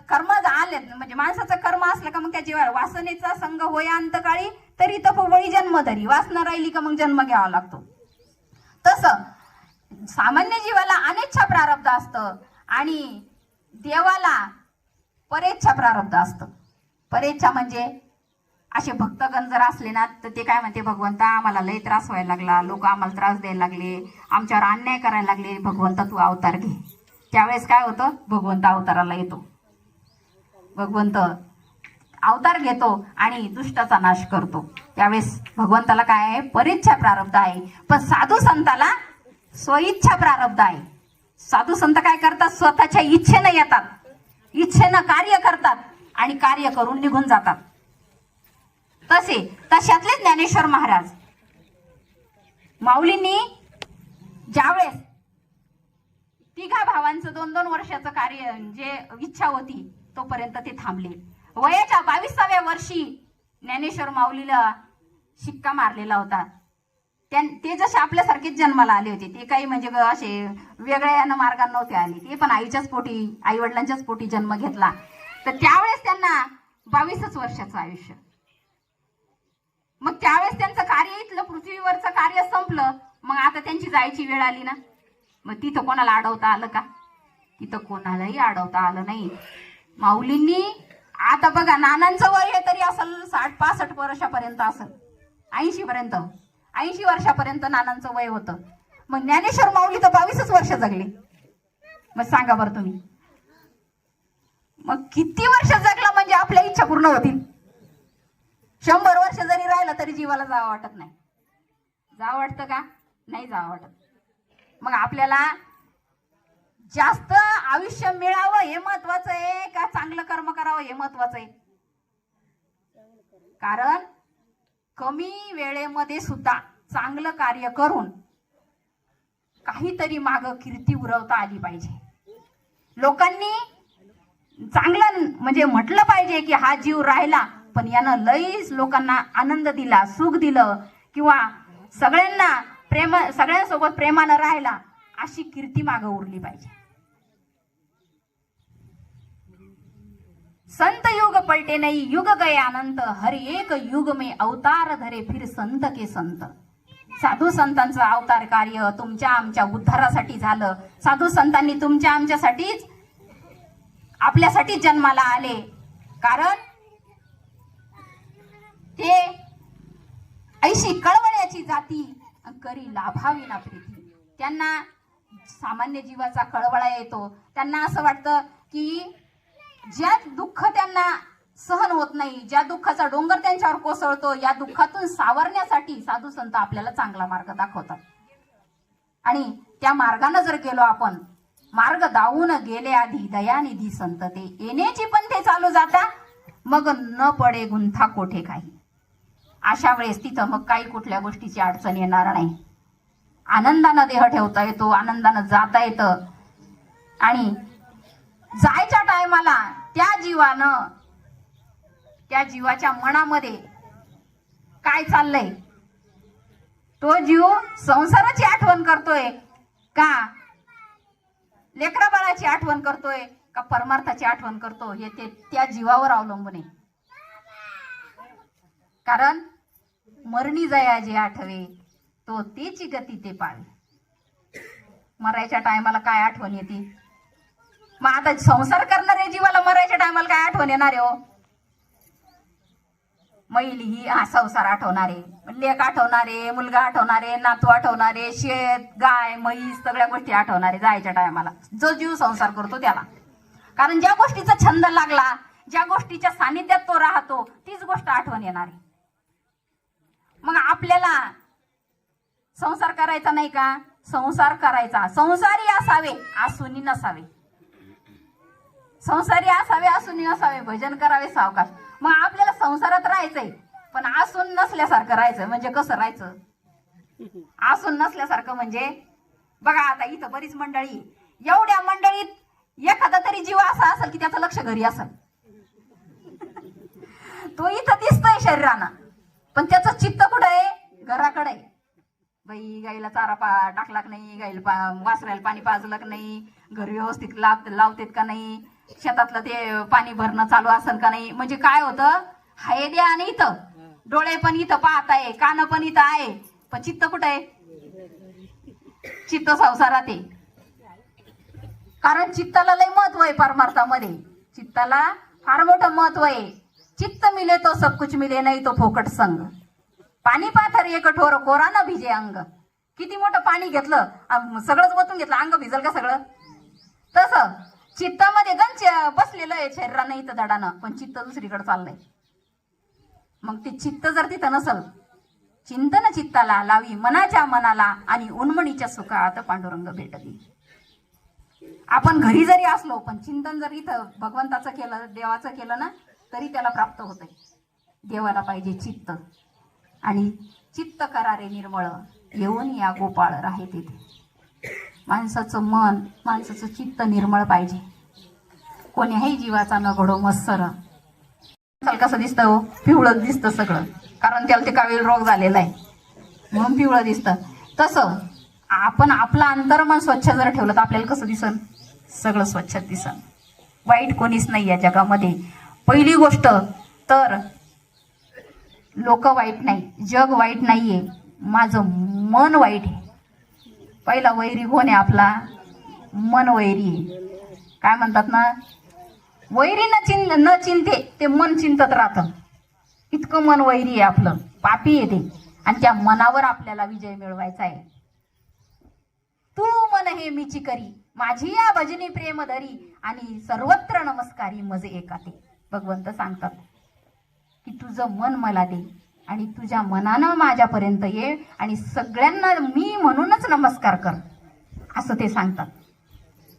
कर्म आले म्हणजे माणसाचं कर्म असलं का मग त्या जीवाला वासनेचा संग होया अंतकाळी तरी तपोबळी जन्म धरी, वासना राहिली का मग जन्म घ्यावा लागतो. तसं सामान्य जीवाला अनिच्छा प्रारब्ध असतं आणि देवाला परेच्छा प्रारब्ध असतं. परेच्छा म्हणजे असे भक्तगण जर असले ना तर ते काय म्हणते, भगवंता आम्हाला लय त्रास व्हायला लागला, लोक आम्हाला त्रास द्यायला लागले, आमच्यावर अन्याय करायला लागले, भगवंता तू अवतार घे. त्यावेळेस काय होतं, भगवंत अवताराला येतो. भगवंत अवतार घेतो आणि दुष्टाचा नाश करतो. त्यावेळेस भगवंताला काय आहे, परेच्छा प्रारब्ध आहे. पण साधू संताला स्वइच्छा प्रारब्ध आहे. साधू संत काय करतात, स्वतःच्या इच्छेनं येतात, इच्छेनं कार्य करतात आणि कार्य करून निघून जातात. तशातले ज्ञानेश्वर महाराज माऊलींनी ज्यावेळेस तिघा भावांचं 2-2 वर्षाचं कार्य जे इच्छा होती तोपर्यंत ते थांबले. वयाच्या 22व्या वर्षी ज्ञानेश्वर माऊलीला शिक्का मारलेला होता. ते जसे आपल्यासारखेच जन्माला आले होते, ते काही म्हणजे असे वेगळ्या मार्गाने नव्हते आले, ते पण आईच्याच पोटी, आई वडिलांच्याच पोटी जन्म घेतला. तर त्यावेळेस त्यांना 22च वर्षाचं आयुष्य. मग त्यावेळेस त्यांचं कार्य, इथलं पृथ्वीवरचं कार्य संपलं. मग आता त्यांची जायची वेळ आली ना, मग तिथं कोणाला अडवता आलं का? तिथं कोणालाही अडवता आलं नाही. माऊलींनी आता बघा, नानांचं वय हे तरी असेल 60-65 वर्षापर्यंत असेल, 80 वर्षापर्यंत नानांचं वय होतं. मग ज्ञानेश्वर माऊली तर 22च वर्ष जगले. मग सांगा बरं तुम्ही, मग किती वर्ष जगला म्हणजे आपल्या इच्छा पूर्ण होतील? 100 वर्ष जरी राहिलं तरी जीवाला जावं वाटत नाही. जावं वाटतं का? नाही जावं वाटत. मग आपल्याला जास्त आयुष्य मिळावं हे महत्वाचं आहे का चांगलं कर्म करावं हे महत्वाचं आहे? कारण कमी वेळेमध्ये सुद्धा चांगलं कार्य करून काहीतरी माग कीर्ती उरवता आली पाहिजे. लोकांनी चांगलं म्हणजे म्हटलं पाहिजे की हा जीव राहिला पण यानं लईच लोकांना आनंद दिला, सुख दिलं, किंवा सगळ्यांसोबत प्रेमानं राहिला, अशी कीर्ती माग उरली पाहिजे. संत युग पलटे नहीं, युग गए अनंत, हर एक युग में अवतार धरे फिर संत के संत. साधू संतांचं अवतार कार्य तुमच्या आमच्या उद्धारासाठी झालं. साधू संतांनी तुमच्या आमच्यासाठीच, आपल्यासाठी जन्माला आले. कारण ते ऐशी कळवळ्याची जाती करी लाभावी ना प्रीती. त्यांना सामान्य जीवाचा कळवळा येतो. त्यांना असं वाटतं की ज्या दुःख त्यांना सहन होत नाही, ज्या दुःखाचा डोंगर त्यांच्यावर कोसळतो, या दुःखातून सावरण्यासाठी साधू संत आपल्याला चांगला मार्ग दाखवतात. आणि त्या मार्गाने जर गेलो आपण, मार्ग दावून गेले आधी दयानिधी संत ते, येण्याची पण ते चालू जाता, मग न पडे गुंथा कोठे काही. अशा वेळेस तिथं मग काही कुठल्या गोष्टीची अडचण येणार नाही. आनंदानं देह ठेवता येतो, आनंदानं जाता येतं. आणि जायच्या टायमाला त्या जीवाच्या मनामध्ये काय चाललंय, तो जीव संसाराची आठवण करतोय का, लेकरा बाळाची आठवण करतोय का, परमार्थाची आठवण करतो, हे ते त्या जीवावर अवलंबून आहे. कारण मरणी जया जे आठवे तो तेची गती ते पावे. मरायच्या टायमाला काय आठवण येते? मग आता संसार करणाऱ्या जीवाला मरायच्या टायमाला काय आठवण येणार आहे हो? मैली ही संसार आठवणारे, लेक आठवणारे, मुलगा आठवणारे, नातू आठवणारे, शेत गाय म्हैस सगळ्या गोष्टी आठवणारे जायच्या टायमाला. जो जीव संसार करतो त्याला, कारण ज्या गोष्टीचा छंद लागला, ज्या गोष्टीच्या सानिध्यात तो राहतो, तीच गोष्ट आठवण येणार आहे. मग आपल्याला संसार करायचा नाही का? संसार करायचा. संसारी असावे, आसुनी नसावे. संसारी असावे, आसुनी नसावे. भजन करावे सावकाश. मग आपल्याला संसारात राहायचंय, पण आसून नसल्यासारखं राहायचं. म्हणजे कसं राहायचं? आसून नसल्यासारखं म्हणजे बघा, आता इथं बरीच मंडळी, एवढ्या मंडळीत एखादा तरी जीव असा असेल की त्याचं लक्ष घरी असेल. तो इथं दिसतोय शरीरानं, पण त्याचं चित्त कुठं आहे? घराकडे आहे. बाई गाईला चारा टाकला का नाही, गाईला वासरायला पाणी पाजलं का नाही, घर व्यवस्थित लावतेत का नाही, शेतातलं ते पाणी भरणं चालू असेल का नाही. म्हणजे काय होतं, हाय द्या आणि इथं डोळे पण इथं पाहत आहे, कान पण इथं आहे, पण चित्त कुठं आहे? चित्त संसारात आहे. कारण चित्ताला लय महत्व आहे परमार्थामध्ये. चित्ताला फार मोठं महत्व आहे. चित्त मिले तो सब कुछ मिले, नाही तो फोकट संग. पाणी पाथर एक कठोर कोरा न भिजे अंग. किती मोठं पाणी घेतलं सगळंच ओतून घेतलं, अंग भिजल का सगळं? तसं चित्तामध्ये गंज बसलेलं आहे शरीरानं इथं दडानं, पण चित्त दुसरीकडे चाललंय. मग ते चित्त जर तिथं नसल, चिंतन चित्ताला लावी मनाच्या मनाला, आणि उन्मणीच्या सुखात पांडुरंग भेटली. आपण घरी जरी असलो पण चिंतन जर इथं भगवंताचं केलं, देवाचं केलं ना, तरी त्याला प्राप्त होतंय. देवाला पाहिजे चित्त, आणि चित्त करारे निर्मळ येऊन या गोपाळ राहे तिथे. माणसाचं मन, माणसाचं चित्त निर्मळ पाहिजे. कोण्याही जीवाचा न घडो मत्सर. कसं दिसतं हो? पिवळं दिसतं सगळं, कारण त्याला ते कावीळ रोग झालेला आहे म्हणून पिवळं दिसतं. तसं आपण आपलं अंतर्मन स्वच्छ जर ठेवलं तर आपल्याला कसं दिसन? सगळं स्वच्छ दिसन. वाईट कोणीच नाही या जगामध्ये. पहिली गोष्ट तर लोक वाईट नाही, जग वाईट नाहीये, माझं मन वाईट आहे. पहिला वैरी कोण आहे आपला? मन वैरी आहे. काय म्हणतात ना, वैरी न चिंते ते मन चिंतत राहतं. इतकं मन वैरी आहे आपलं, पापी आहे ते. आणि त्या मनावर आपल्याला विजय मिळवायचा आहे. तू मन हे मीची करी, माझी या भजनी प्रेम धरी, आणि सर्वत्र नमस्कारी मजे एका ते. भगवंत सांगतात की तुझं मन मला दे, आणि तुझ्या मनानं माझ्यापर्यंत ये, आणि सगळ्यांना मी म्हणूनच नमस्कार कर, असं ते सांगतात.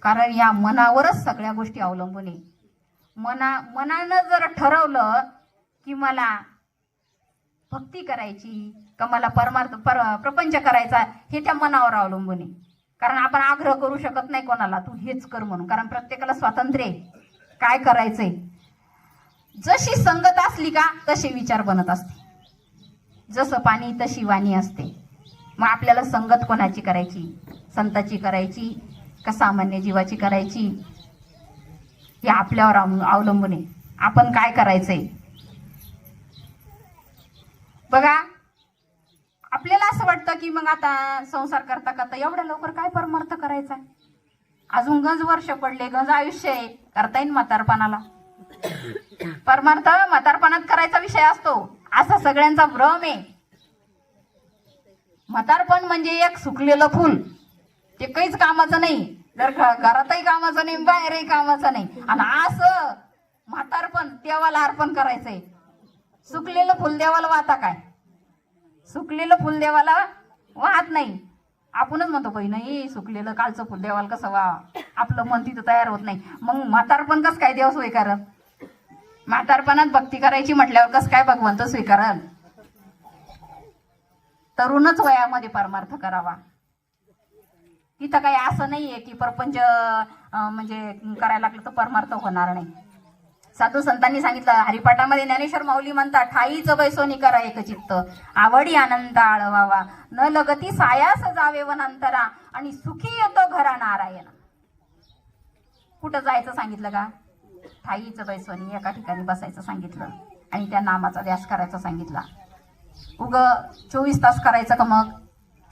कारण या मनावरच सगळ्या गोष्टी अवलंबून आहे. मनानं जर ठरवलं की मला भक्ती करायची का मला प्रपंच करायचा, हे त्या मनावर अवलंबून आहे. कारण आपण आग्रह करू शकत नाही कोणाला तू हेच कर म्हणून, कारण प्रत्येकाला स्वातंत्र्य आहे काय करायचंय. जशी संगत असली का तसे विचार बनत असते. जसं पाणी तशी वाणी असते. मग आपल्याला संगत कोणाची करायची? संताची करायची का सामान्य जीवाची करायची? हे आपल्यावर अवलंबून आहे. आपण काय करायचंय बघा. आपल्याला असं वाटतं की मग आता संसार करता करता एवढ्या लवकर काय परमार्थ करायचा? अजून गंज वर्ष पडले, गंज आयुष्य आहे, करता येईल म्हातारपणाला. परमार्थ म्हातारपणात करायचा विषय असतो असा सगळ्यांचा भ्रम आहे. म्हातारपण म्हणजे एक सुकलेलं फुल, ते काहीच कामाचं नाही. जर घरातही कामाचं नाही, बाहेरही कामाचं नाही. आणि असं म्हातारपण देवाला अर्पण करायचंय. सुकलेलं फुल देवाला वाहता काय? सुकलेलं फुल देवाला वाहत नाही. आपणच म्हणतो बाई नाही सुकलेलं कालचं फुल देवाला कसं वाह, आपलं मन तिथं तयार होत नाही. मग म्हातारपण कसं काय देव स्वीकारल? म्हातारपणात भक्ती करायची म्हटल्यावर कसं काय भगवंत स्वीकारल? तरुणच वयामध्ये परमार्थ करावा. तिथं काही असं नाहीये की परपंच म्हणजे करायला लागलं तर परमार्थ होणार नाही. साधू संतांनी सांगितलं, हरिपाठामध्ये ज्ञानेश्वर माऊली म्हणतात, ठाईचं बैसोनी करा एक चित्त, आवडी आनंद आळवावा, न लगती सायास जावे वनांतरा, आणि सुखी येतो घरा नारायण. कुठं जायचं सांगितलं का? ठाईचं बैसोनी एका ठिकाणी बसायचं सांगितलं, आणि त्या नामाचा ध्यास करायचा सांगितला. 24 तास करायचं का? मग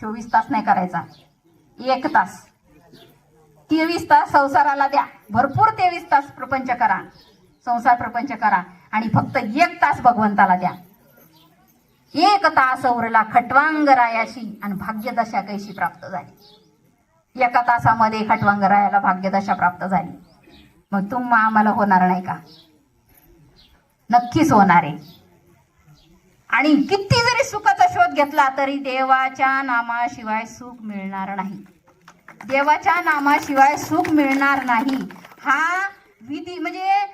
24 तास नाही करायचा, 1 तास. 23 तास संसाराला द्या, भरपूर 23 तास प्रपंच करा, संसार प्रपंच करा, आणि फक्त 1 तास भगवंताला द्या. 1 तास उरला खटवांग रायाशी, आणि भाग्यदशा कैशी प्राप्त झाली. 1 तासामध्ये खटवांग रायाला भाग्यदशा प्राप्त झाली. मग आम्हाला होणार नाही का? नक्कीच होणार आहे. आणि किती जरी सुखाचा शोध घेतला तरी देवाच्या नामाशिवाय सुख मिळणार नाही. देवाच्या नामाशिवाय सुख मिळणार नाही. हा विधी म्हणजे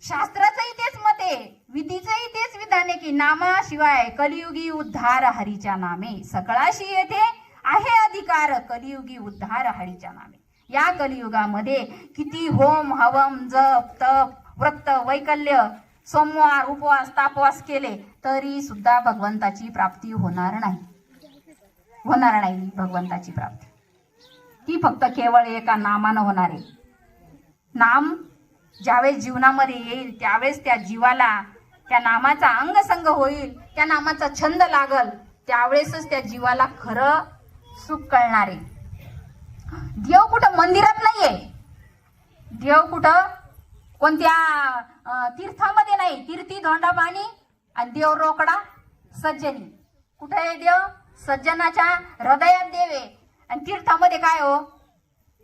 शास्त्राचंही तेच मत आहे, विधीचंही तेच विधान आहे की नामाशिवाय कलियुगी उद्धार हरीच्या नामे, सकळाशी येथे आहे अधिकार कलियुगी उद्धार हरीच्या नामे. या कलियुगामध्ये किती होम हवम जप तप व्रत वैकल्य सोमवार उपवास तापवास केले तरी सुद्धा भगवंताची प्राप्ती होणार नाही. होणार नाही भगवंताची प्राप्ती. ती फक्त केवळ एका नामानं होणार आहे. नाम ज्यावेळेस जीवनामध्ये येईल त्यावेळेस त्या जीवाला त्या नामाचा अंगसंग होईल, त्या नामाचा छंद लागल, त्यावेळेसच त्या जीवाला खरं सुख कळणार आहे. देव कुठं मंदिरात नाहीये, देव कुठं कोणत्या तीर्थामध्ये नाही, तीर्थी धोंडा पाणी आणि देव रोकडा सज्जनी. कुठे आहे देव? सज्जनाच्या हृदयात देव आहे. आणि तीर्थामध्ये काय हो?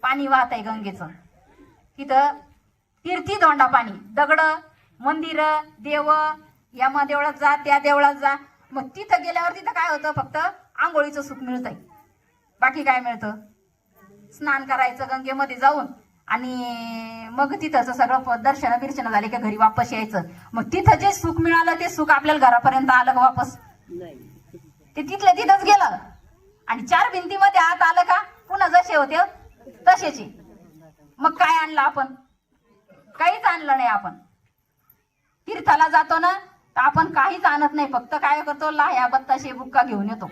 पाणी वाहत आहे गंगेचं. तिथं तीर्थी धोंडा पाणी, दगड, मंदिर, देव, या देवळात जा त्या देवळात जा. मग तिथं गेल्यावर तिथं काय होतं? फक्त आंघोळीचं सुख मिळतंय, बाकी काय मिळतं? स्नान करायचं गंगेमध्ये जाऊन आणि मग तिथंच सगळं दर्शन बिर्शन झाले की घरी वापस यायचं. मग तिथं जे सुख मिळालं ते सुख आपल्याला घरापर्यंत आलं का वापस? ते तिथलं तिथंच गेलं. आणि चार भिंतीमध्ये आत आलं का पुन्हा जसे होते तसेच. मग काय आणलं आपण? काहीच आणलं नाही. आपण तीर्थाला जातो ना तर आपण काहीच आणत नाही, फक्त काय करतो? लाह्या बत्ताशे बुक्का घेऊन येतो.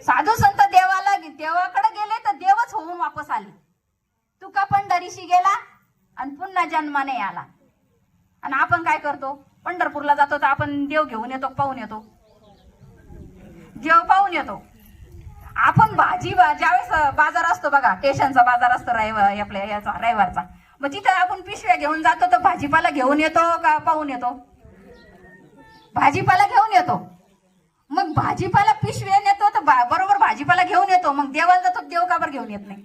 साधू संत देवाकडे गेले तर देवच होऊन वापस आले. तुका पंढरीशी गेला आणि पुन्हा जन्माने आला. आणि आपण काय करतो? पंढरपूरला जातो तर आपण देव घेऊन येतो, पाहून येतो, देव पाहून येतो. आपण ज्यावेळेस बाजार असतो बघा, स्टेशनचा बाजार असतो आपल्या याचा रविवारचा, मग तिथं आपण पिशव्या घेऊन जातो तर भाजीपाला घेऊन येतो का पाहून येतो? भाजीपाला घेऊन येतो. मग भाजीपाला पिशव्या नेतो तर बरोबर भाजीपाला घेऊन येतो. मग देवाला जातो, देव का बरं घेऊन येत नाही?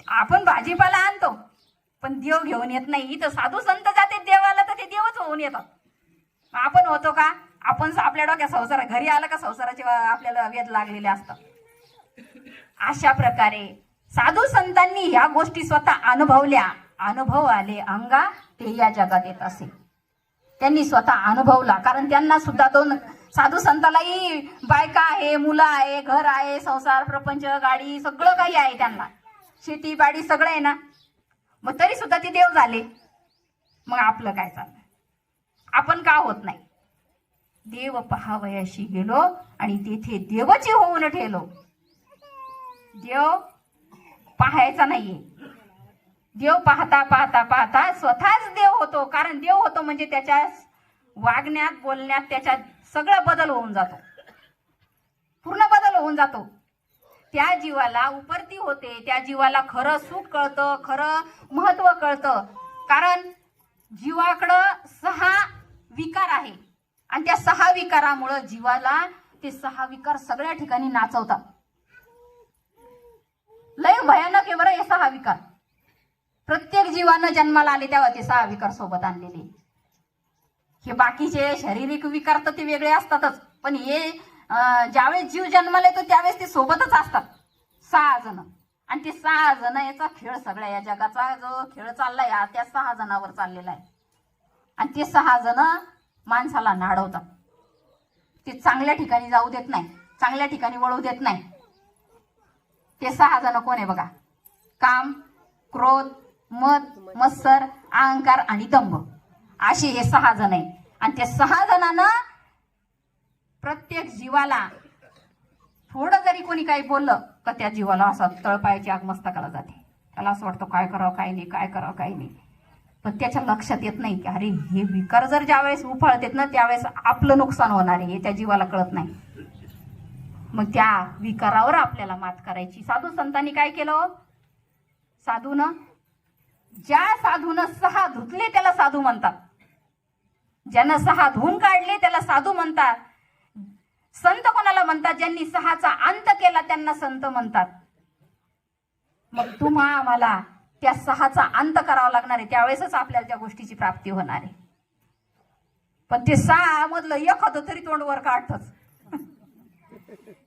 आपण भाजीपाला आणतो पण देव घेऊन येत नाही. इथं साधू संत जाते देवाला तर ते देवच होऊन येतात. आपण होतो का? आपण आपल्या डोक्यात संसार, घरी आलं का संसाराचे आपल्याला वेध लागलेले असतात. अशा प्रकारे साधू संतांनी ह्या गोष्टी स्वतः अनुभवल्या. अनुभव आले अंगा ते या जगात येत असे. त्यांनी स्वतः अनुभवला. कारण त्यांना सुद्धा दोन साधू संतालाही बायका आहे, मुलं आहे, घर आहे, संसार, प्रपंच, गाडी सगळं काही आहे. त्यांना शेती बाडी सगळं आहे ना. मग तरी सुद्धा ते देव झाले. मग आपलं काय चाललं? आपण का होत नाही? देव पहावयाशी गेलो आणि तेथे देवची होऊन ठेलो. देव पाहायचा नाहीये. देव पाहता पाहता पाहता स्वतःच देव होतो. कारण देव होतो म्हणजे त्याच्या वागण्यात, बोलण्यात त्याच्यात सगळा बदल होऊन जातो, पूर्ण बदल होऊन जातो. त्या जीवाला उपरती होते, त्या जीवाला खरं सुख कळतं, खरं महत्व कळतं. कारण जीवाकडं 6 विकार आहे आणि त्या 6 विकारामुळं जीवाला ते 6 विकार सगळ्या ठिकाणी नाचवतात. लय भयानक आहे बरं हे 6 विकार. प्रत्येक जीवानं जन्माला आले तेव्हा ते 6 विकार सोबत आणलेले. हे बाकीचे शारीरिक विकार तर ते वेगळे असतातच, पण हे ज्यावेळेस जीव जन्माला येतो त्यावेळेस ते सोबतच असतात 6 जण. आणि ते 6 जण याचा खेळ, सगळ्या या जगाचा जो खेळ चाललाय त्या 6 जणांवर चाललेला आहे. आणि ते 6 जण माणसाला नाडवतात. ते चांगल्या ठिकाणी जाऊ देत नाही, चांगल्या ठिकाणी वळू देत नाही. ते 6 जण कोण आहे बघा? काम, क्रोध, मद, मत्सर, अहंकार आणि दंभ, असे हे 6 जण आहे. आणि ते 6 जणांना प्रत्येक जीवाला थोडं जरी कोणी काही बोललं का त्या जीवाला असा तळपायाची आग मस्तकाला जाते. त्याला असं वाटतं काय करावं काय नाही, काय करावं काय नाही. पण त्याच्या लक्षात येत नाही की अरे हे विकार जर ज्यावेळेस उफाळतेत ना त्यावेळेस आपलं नुकसान होणार आहे, हे त्या जीवाला कळत नाही. मग त्या विकारावर आपल्याला मात करायची. साधू संतांनी काय केलं? साधूनं, ज्या साधूनं 6 धुतले त्याला साधू म्हणतात. ज्यानं 6 धुवून काढले त्याला साधू म्हणतात. संत कोणाला म्हणतात? ज्यांनी 6चा अंत केला त्यांना संत म्हणतात. मग तुम्हा आम्हाला त्या 6चा अंत करावा लागणार आहे, त्यावेळेसच आपल्याला त्या गोष्टीची प्राप्ती होणार आहे. पण ते 6 मधलं एखादं तरी तोंडवर काढतच,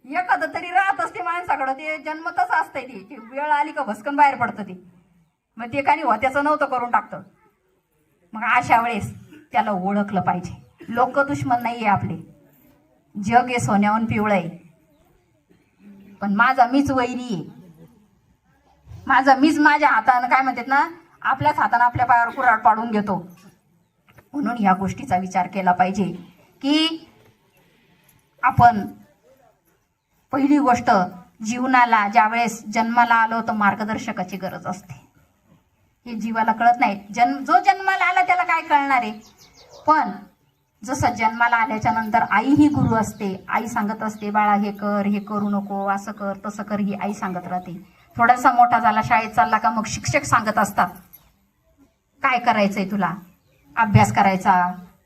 एखादं तरी राहतच ते माणसाकडं. ते जन्मतच असतंय. ते वेळ आली का भस्कन बाहेर पडतं ते. मग ते काही होत्याचं नव्हतं करून टाकतं. मग अशा वेळेस त्याला ओळखलं पाहिजे. लोक दुश्मन नाहीये आपले. जग हे सोन्याहून पिवळं आहे, पण माझा मीच वैरी आहे. माझा मीच माझ्या हातानं, काय म्हणतात ना, आपल्याच हातानं आपल्या पायावर कुऱ्हाड पाडून घेतो. म्हणून ह्या गोष्टीचा विचार केला पाहिजे की आपण पहिली गोष्ट जीवनाला ज्यावेळेस जन्माला आलो तर मार्गदर्शकाची गरज असते. हे जीवाला कळत नाही. जो जन्माला आला त्याला काय कळणार आहे. पण जसं जन्माला आल्याच्या नंतर आई ही गुरु असते. आई सांगत असते, बाळा हे कर, हे करू नको, असं कर, तसं कर, ही आई सांगत राहते. थोडासा मोठा झाला, शाळेत चालला का मग शिक्षक सांगत असतात, काय करायचंय तुला, अभ्यास करायचा,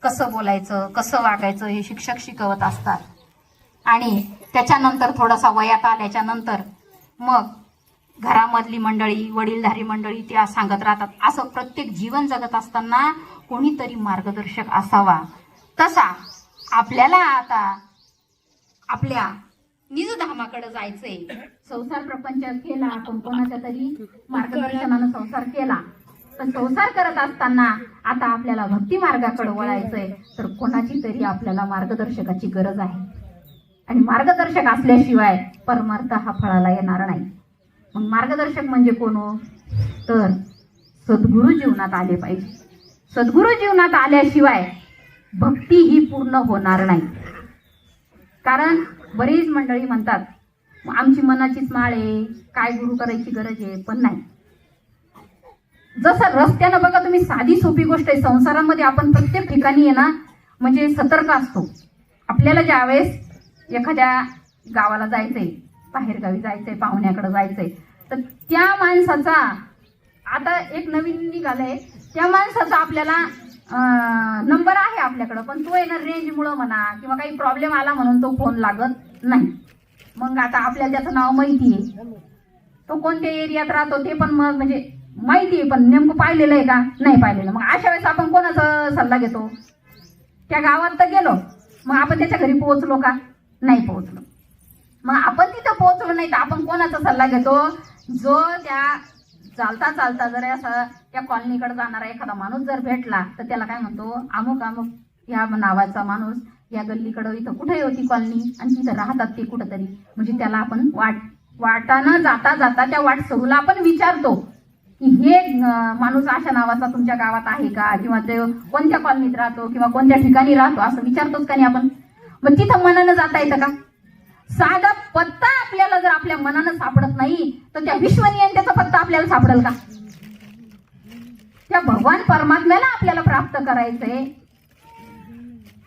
कसं बोलायचं, कसं वागायचं, हे शिक्षक शिकवत असतात. आणि त्याच्यानंतर थोडासा वयात आल्याच्या नंतर मग घरामधली मंडळी, वडीलधारी मंडळी त्या सांगत राहतात. असं प्रत्येक जीवन जगत असताना कोणीतरी मार्गदर्शक असावा. तसा आपल्याला आता आपल्या निजधामाकडे जायचंय. संसार प्रपंच केला आपण, कोणाच्या तरी मार्गदर्शनानं संसार केला, पण संसार करत असताना आता आपल्याला भक्ती मार्गाकडे वळायचंय, तर कोणाची तरी आपल्याला मार्गदर्शकाची गरज आहे. आणि मार्गदर्शक असल्याशिवाय परमार्थ हा फळाला येणार नाही. मग मार्गदर्शक म्हणजे कोण हो? तर सद्गुरू जीवनात आले पाहिजे. सद्गुरू जीवनात आल्याशिवाय भक्ती ही पूर्ण होणार नाही. कारण बरीच मंडळी म्हणतात, आमची मनाचीच माळ आहे, काय गुरु करायची गरज आहे, पण नाही. जसं रस्त्यानं बघा तुम्ही, साधी सोपी गोष्ट आहे. संसारामध्ये आपण प्रत्येक ठिकाणी आहे ना, म्हणजे सतर्क असतो. आपल्याला ज्यावेळेस एखाद्या गावाला जायचंय, बाहेरगावी जायचंय, पाहुण्याकडे जायचंय, तर त्या माणसाचा आता एक नवीन निघालंय, त्या माणसाचा आपल्याला नंबर आहे आपल्याकडं, पण तो आहे ना रेंजमुळं म्हणा किंवा काही प्रॉब्लेम आला म्हणून तो फोन लागत नाही. मग आता आपल्याला त्याचं नाव माहिती आहे, तो कोणत्या एरियात राहतो ते पण मग म्हणजे माहिती आहे, पण नेमकं पाहिलेलं आहे का, नाही पाहिलेलं. मग अशा वेळेस आपण कोणाचा सल्ला घेतो? त्या गावात तर गेलो, मग आपण त्याच्या घरी पोहोचलो का, नाही पोहोचलो. मग आपण तिथं पोहोचलो नाही तर आपण कोणाचा सल्ला घेतो? जो त्या चालता चालता जर असं त्या कॉलनीकडे जाणारा एखादा माणूस जर भेटला तर त्याला काय म्हणतो, अमुक अमुक या नावाचा माणूस या गल्लीकडं इथं कुठे होती कॉलनी आणि तिथं राहतात ते कुठंतरी. म्हणजे त्याला आपण वाटानं जाता जाता त्या वाटसरूला आपण विचारतो की हे माणूस अशा नावाचा तुमच्या गावात आहे का, किंवा ते कोणत्या कॉलनीत राहतो किंवा कोणत्या ठिकाणी राहतो, असं विचारतोच का नाही आपण. मग तिथं मनानं जाता येतं का? साधा पत्ता आपल्याला जर आपल्या मनानं सापडत नाही तर त्या विश्वनियंत्याचा पत्ता आपल्याला सापडेल का? त्या भगवान परमात्म्याला आपल्याला प्राप्त करायचंय.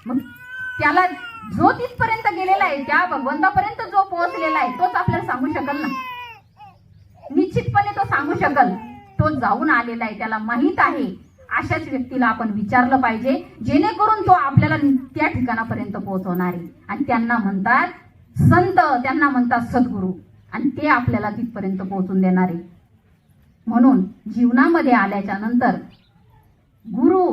मग त्याला जो तिथपर्यंत गेलेला आहे, त्या भगवंतापर्यंत जो पोहोचलेला आहे, तोच आपल्याला सांगू शकल ना. निश्चितपणे तो सांगू शकल. तो जाऊन आलेला आहे, त्याला माहित आहे. अशाच व्यक्तीला आपण विचारलं पाहिजे, जेणेकरून तो आपल्याला त्या ठिकाणापर्यंत पोहोचवणार आहे. आणि त्यांना म्हणतात संत, त्यांना म्हणतात सद्गुरू, आणि ते आपल्याला तिथपर्यंत पोहोचून देणार आहे. म्हणून जीवनामध्ये आल्याच्या नंतर गुरु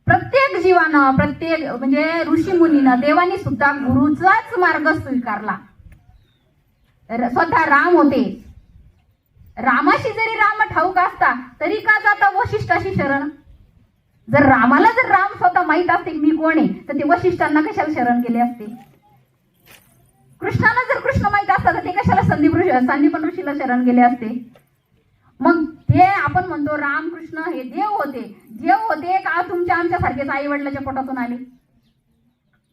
प्रत्येक जीवानं, प्रत्येक म्हणजे ऋषी मुनीनं, देवानी सुद्धा गुरुचाच मार्ग स्वीकारला. स्वतः राम होते, रामाशी जरी राम ठाऊक असता तरी का जाता वशिष्ठाशी शरण? जर रामाला जर राम स्वतः माहित असते मी कोण आहे, तर ते वशिष्ठांना कशाला शरण गेले असते? कृष्णाला जर कृष्ण माहित असता तर ते कशाला संदीपन ऋषीला शरण गेले असते? मग हे आपण म्हणतो राम कृष्ण हे देव होते. देव होते का तुमच्या आमच्या सारखेच आई वडिलाच्या पोटातून आले?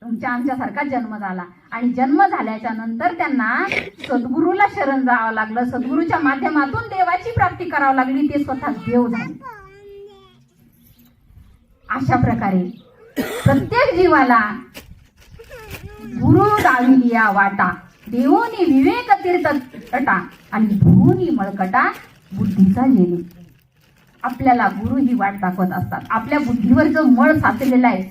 तुमच्या आमच्यासारखा जन्म झाला, आणि जन्म झाल्याच्या नंतर त्यांना सद्गुरूला शरण जावं लागलं. सद्गुरूच्या माध्यमातून देवाची प्राप्ती करावी लागली, ते स्वतः देव झाले. अशा प्रकारे प्रत्येक जीवाला गुरु दाविलिया वाटा, देवोनी विवेक तीर्थ तटा आणि भूनी मळकटा बुद्धीचा जेली. आपल्याला गुरु ही वाट दाखवत असतात. आपल्या बुद्धीवर जो मळ साचलेला आहे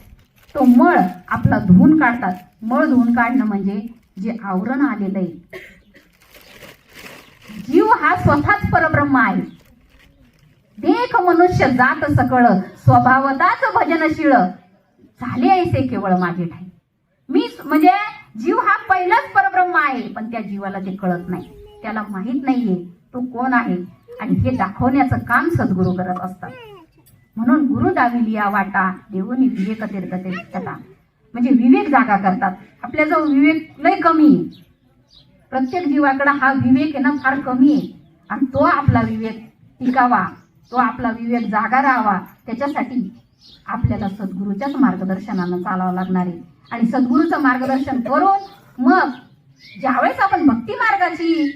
तो मळ आपला धुवून काढतात. मळ धुवून काढणं म्हणजे जे आवरण आलेलं आहे. जीव हा स्वतःच परब्रह्म आहे. देख मनुष्य जात सकळ, स्वभावताच भजनशीळ, झाले ऐसे केवळ माझे ठाई. मी म्हणजे जीव हा पहिलाच परब्रह्म आहे, पण त्या जीवाला ते कळत नाही, त्याला माहित नाहीये तो कोण आहे. आणि हे दाखवण्याचं काम सद्गुरू करत असतात. म्हणून गुरु दाविलिया वाटा, देवोनी विवेक तीर्थ तटा, म्हणजे विवेक जागा करतात. आपल्याजवळ विवेक लय कमी आहे. प्रत्येक जीवाकडे हा विवेक आहे ना फार कमी आहे, आणि तो आपला विवेक टिकावा, तो आपला विवेक जागा राहावा, त्याच्यासाठी आपल्याला सद्गुरूच्याच मार्गदर्शनानं चालावं लागणार आहे. आणि सद्गुरूचं मार्गदर्शन करून मग ज्यावेळेस आपण भक्ती मार्गाची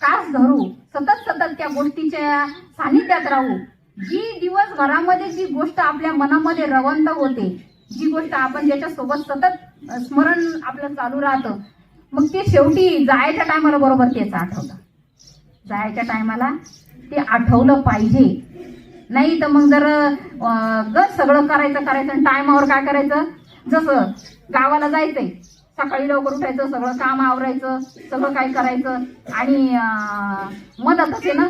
कास धरू, सतत सतत त्या गोष्टीच्या सानिध्यात राहू, जी दिवसभरामध्ये जी गोष्ट आपल्या मनामध्ये रवंत होते जी गोष्ट आपण ज्याच्यासोबत सतत स्मरण आपलं चालू राहतं, मग ते शेवटी जायच्या टायमाला बरोबर तेच आठवतं. जायच्या टायमाला ते आठवलं पाहिजे. नाही तर मग जर सगळं करायचं आणि टायमावर काय करायचं, जसं गावाला जायचंय, सकाळी लवकर उठायचं, सगळं काम आवरायचं, सगळं काय करायचं आणि मदतच आहे ना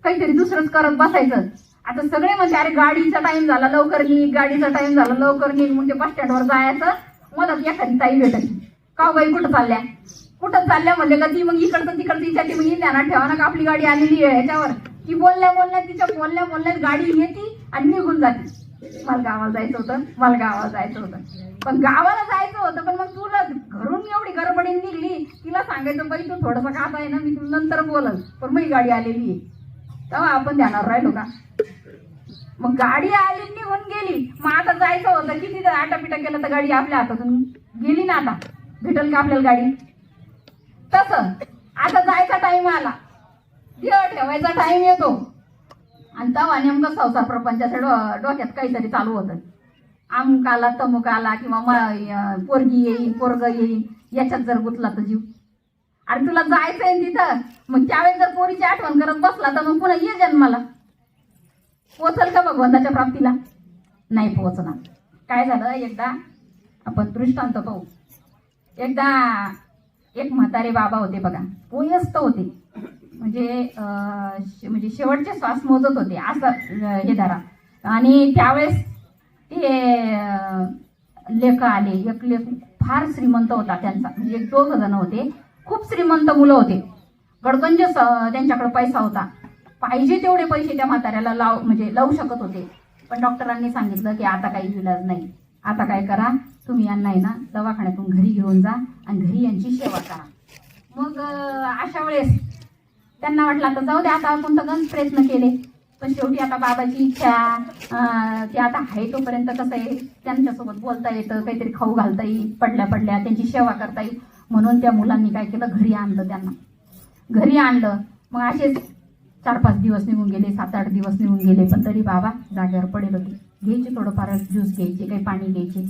काहीतरी दुसरंच करत बसायचं. आता सगळे म्हणजे अरे गाडीचा टाइम झाला लवकर निघ, गाडीचा टाइम झाला लवकर निघ, म्हणजे बस स्टँडवर जायचं, मदत एखादी ताई भेटायची, का बाई कुठं चालल्या म्हणजे का ती मग इकडचं तिकडचं तिच्यासाठी मग ध्यानात ठेवा ना का आपली गाडी आलेली आहे ह्याच्यावर, की तिच्या बोलण्यात गाडी येते आणि निघून जाते. मला गावाला जायचं होतं, पण गावाला जायचं होतं, पण मग तुला घरून एवढी गडबडीने निघली, तिला सांगायचं बाई तू थोडंसं का आहे ना, मी तुला नंतर बोलल, पण मग गाडी आलेली आहे, तेव्हा आपण ध्यानावर राहिलो का? मग गाडी आली निघून गेली, मग आता जायचं होतं, किती आटापिटा केलं तर गाडी आपल्या हातातून गेली ना, आता भेटल का आपल्याला गाडी? तसं आता जायचा टाइम आला, देव ठेवायचा टाइम येतो आणि तेव्हा नेमकं संसार प्रपंचाच्या डोक्यात काहीतरी चालू होतं. अमुकाला तमुकाला किंवा पोरगी येईल पोरग येईल, याच्यात जर गुतला तर जीव. आणि तुला जायचंय तिथं, मग त्यावेळेस जर पोरीची आठवण करत बसला तर मग पुन्हा ये जन्माला. पोचल का भगवंताच्या प्राप्तीला? नाही पोचणार. काय झालं, एकदा आपण दृष्टांत पाहू. एकदा एक म्हातारे बाबा होते बघा, वयस्क होते, म्हणजे शेवटचे श्वास मोजत होते असं हे धरा. आणि त्यावेळेस ते लेख आले. एक लेख फार श्रीमंत होता त्यांचा, म्हणजे 2 जण होते, खूप श्रीमंत मुलं होते, गडगंज त्यांच्याकडे पैसा होता, पाहिजे तेवढे पैसे त्या म्हाताऱ्याला लावू शकत होते. पण डॉक्टरांनी सांगितलं की आता काही इलाज नाही, आता काय करा तुम्ही यांना आहे ना दवाखान्यातून घरी घेऊन जा आणि घरी यांची सेवा करा. मग अशा वेळेस त्यांना वाटलं आता जाऊ दे, आता आपण तर प्रयत्न केले, पण शेवटी आता बाबाची इच्छा ते आता आहे तोपर्यंत कसं आहे त्यांच्यासोबत बोलता येतं, काहीतरी खाऊ घालता येईल, पडल्या त्यांची सेवा करता येईल, म्हणून त्या मुलांनी काय केलं, घरी आणलं. मग असेच 4-5 दिवस निघून गेले, 7-8 दिवस निघून गेले, पण तरी बाबा जागेवर पडेल होते. घ्यायचे थोडंफार ज्यूस घ्यायचे, काही पाणी घ्यायचे,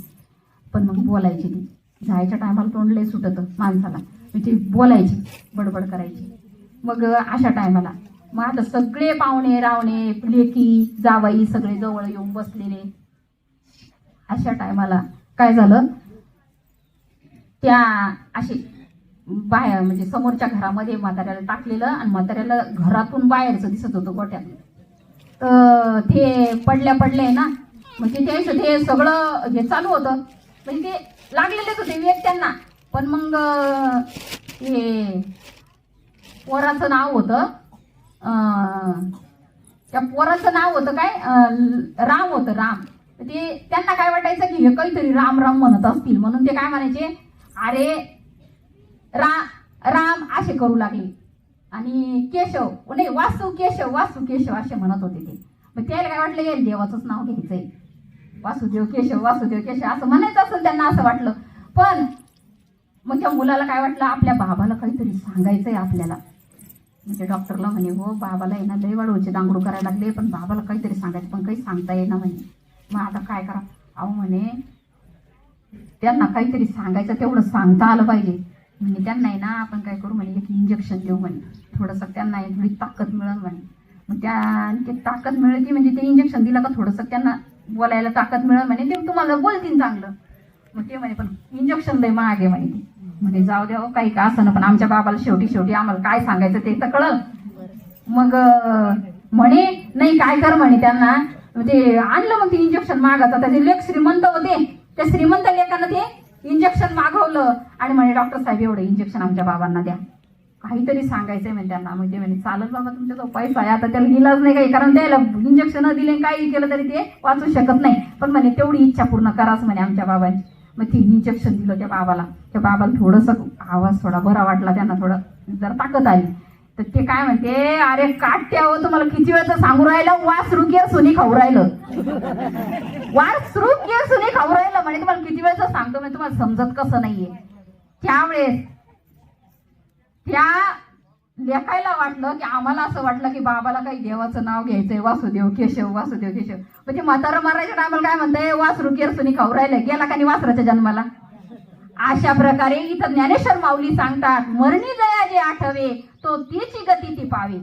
पण मग बोलायची ती. जायच्या टायमाला तोंड लय सुटतं माणसाला, म्हणजे बोलायची, बडबड करायची. मग अशा टायमाला मग आता सगळे पाहुणे रावणे लेकी जावाई सगळे जवळ येऊन बसलेले. अशा टायमाला काय झालं, त्या अशी बाहेर म्हणजे समोरच्या घरामध्ये म्हाताऱ्याला टाकलेलं आणि म्हाताऱ्याला घरातून बाहेरचं दिसत होतं गोट्यात. तर ते पडले ना, मग ते सगळं हे चालू होतं, म्हणजे ते लागलेलेच होते वेग त्यांना. पण मग हे पोराचं नाव होतं, त्या पोराचं नाव होतं काय, राम होतं, राम. ते त्यांना काय वाटायचं की हे काहीतरी राम म्हणत असतील, म्हणून ते काय म्हणायचे, अरे राम असे करू लागले. आणि केशव नाही, वासू केशव असे म्हणत होते ते. मग त्याला काय वाटलं की देवाचंच नाव घ्यायचंय, वासुदेव केशव असं म्हणायचं असेल त्यांना, असं वाटलं. पण मग त्या मुलाला काय वाटलं, आपल्या बाबाला काहीतरी सांगायचंय आपल्याला. म्हणजे डॉक्टरला म्हणे, हो बाबाला आहे ना लय वाढवचे दांगडू करायला लागले, पण बाबाला काहीतरी सांगायचं, पण काही सांगता येईना म्हणे. मग आता काय करा, अहो म्हणे त्यांना काहीतरी सांगायचं, तेवढं सांगता आलं पाहिजे. म्हणजे त्यांना आहे ना आपण काय करू म्हणे, एक इंजेक्शन देऊ म्हणे, थोडंसं त्यांना थोडी ताकद मिळेल म्हणे. मग ते ताकद मिळेल की म्हणजे ते इंजेक्शन दिलं का थोडंसं त्यांना बोलायला ताकद मिळेल म्हणे, ते तुम्हाला बोलतील चांगलं. मग ते म्हणे पण इंजेक्शन लय महाग आहे म्हणे. ते म्हणजे जाऊ द्या काही का असं ना, पण आमच्या बाबाला शेवटी आम्हाला काय सांगायचं ते तर कळलं. मग म्हणे नाही काय कर म्हणे, त्यांना ते आणलं मग ते इंजेक्शन मागायचं. त्याचे लेख श्रीमंत होते, त्या श्रीमंत लेखानं ते इंजेक्शन मागवलं आणि म्हणे डॉक्टर साहेब एवढं इंजेक्शन आमच्या बाबांना द्या, काहीतरी सांगायचंय म्हणजे त्यांना. म्हणजे म्हणे चालत बाबा तुमच्या जो पैसा आहे, आता त्याला इलाज नाही काही, कारण त्याला इंजेक्शन दिले काही केलं तरी ते वाचू शकत नाही, पण म्हणे तेवढी इच्छा पूर्ण कराच म्हणे आमच्या बाबांची. मग ते इंजेक्शन दिलं त्या बाबाला थोडंसं आवाज थोडा बरा वाटला, त्यांना थोडं जरा ताकद आली. तर ते काय म्हणते, अरे काट्या हो तुम्हाला किती वेळचं सांगू राहिलं, वासरू केर सुनी खाऊ राहिलं म्हणे, तुम्हाला किती वेळचं सांगतो मी, तुम्हाला समजत कसं नाहीये. त्यावेळेस त्या लेखायला वाटलं की आम्हाला असं वाटलं की बाबाला काही देवाचं नाव घ्यायचंय, वासुदेव केशव वासुदेव केशव. म्हणजे म्हातारं मारायच्या टायमाला काय म्हणताय, वासरू केरसुनी खाऊ राहिलं, गेला का नाही वासराच्या जन्माला. अशा प्रकारे इथं ज्ञानेश्वर माऊली सांगतात, मरणी जया जे आठवे तो त्याची गती ती पावे,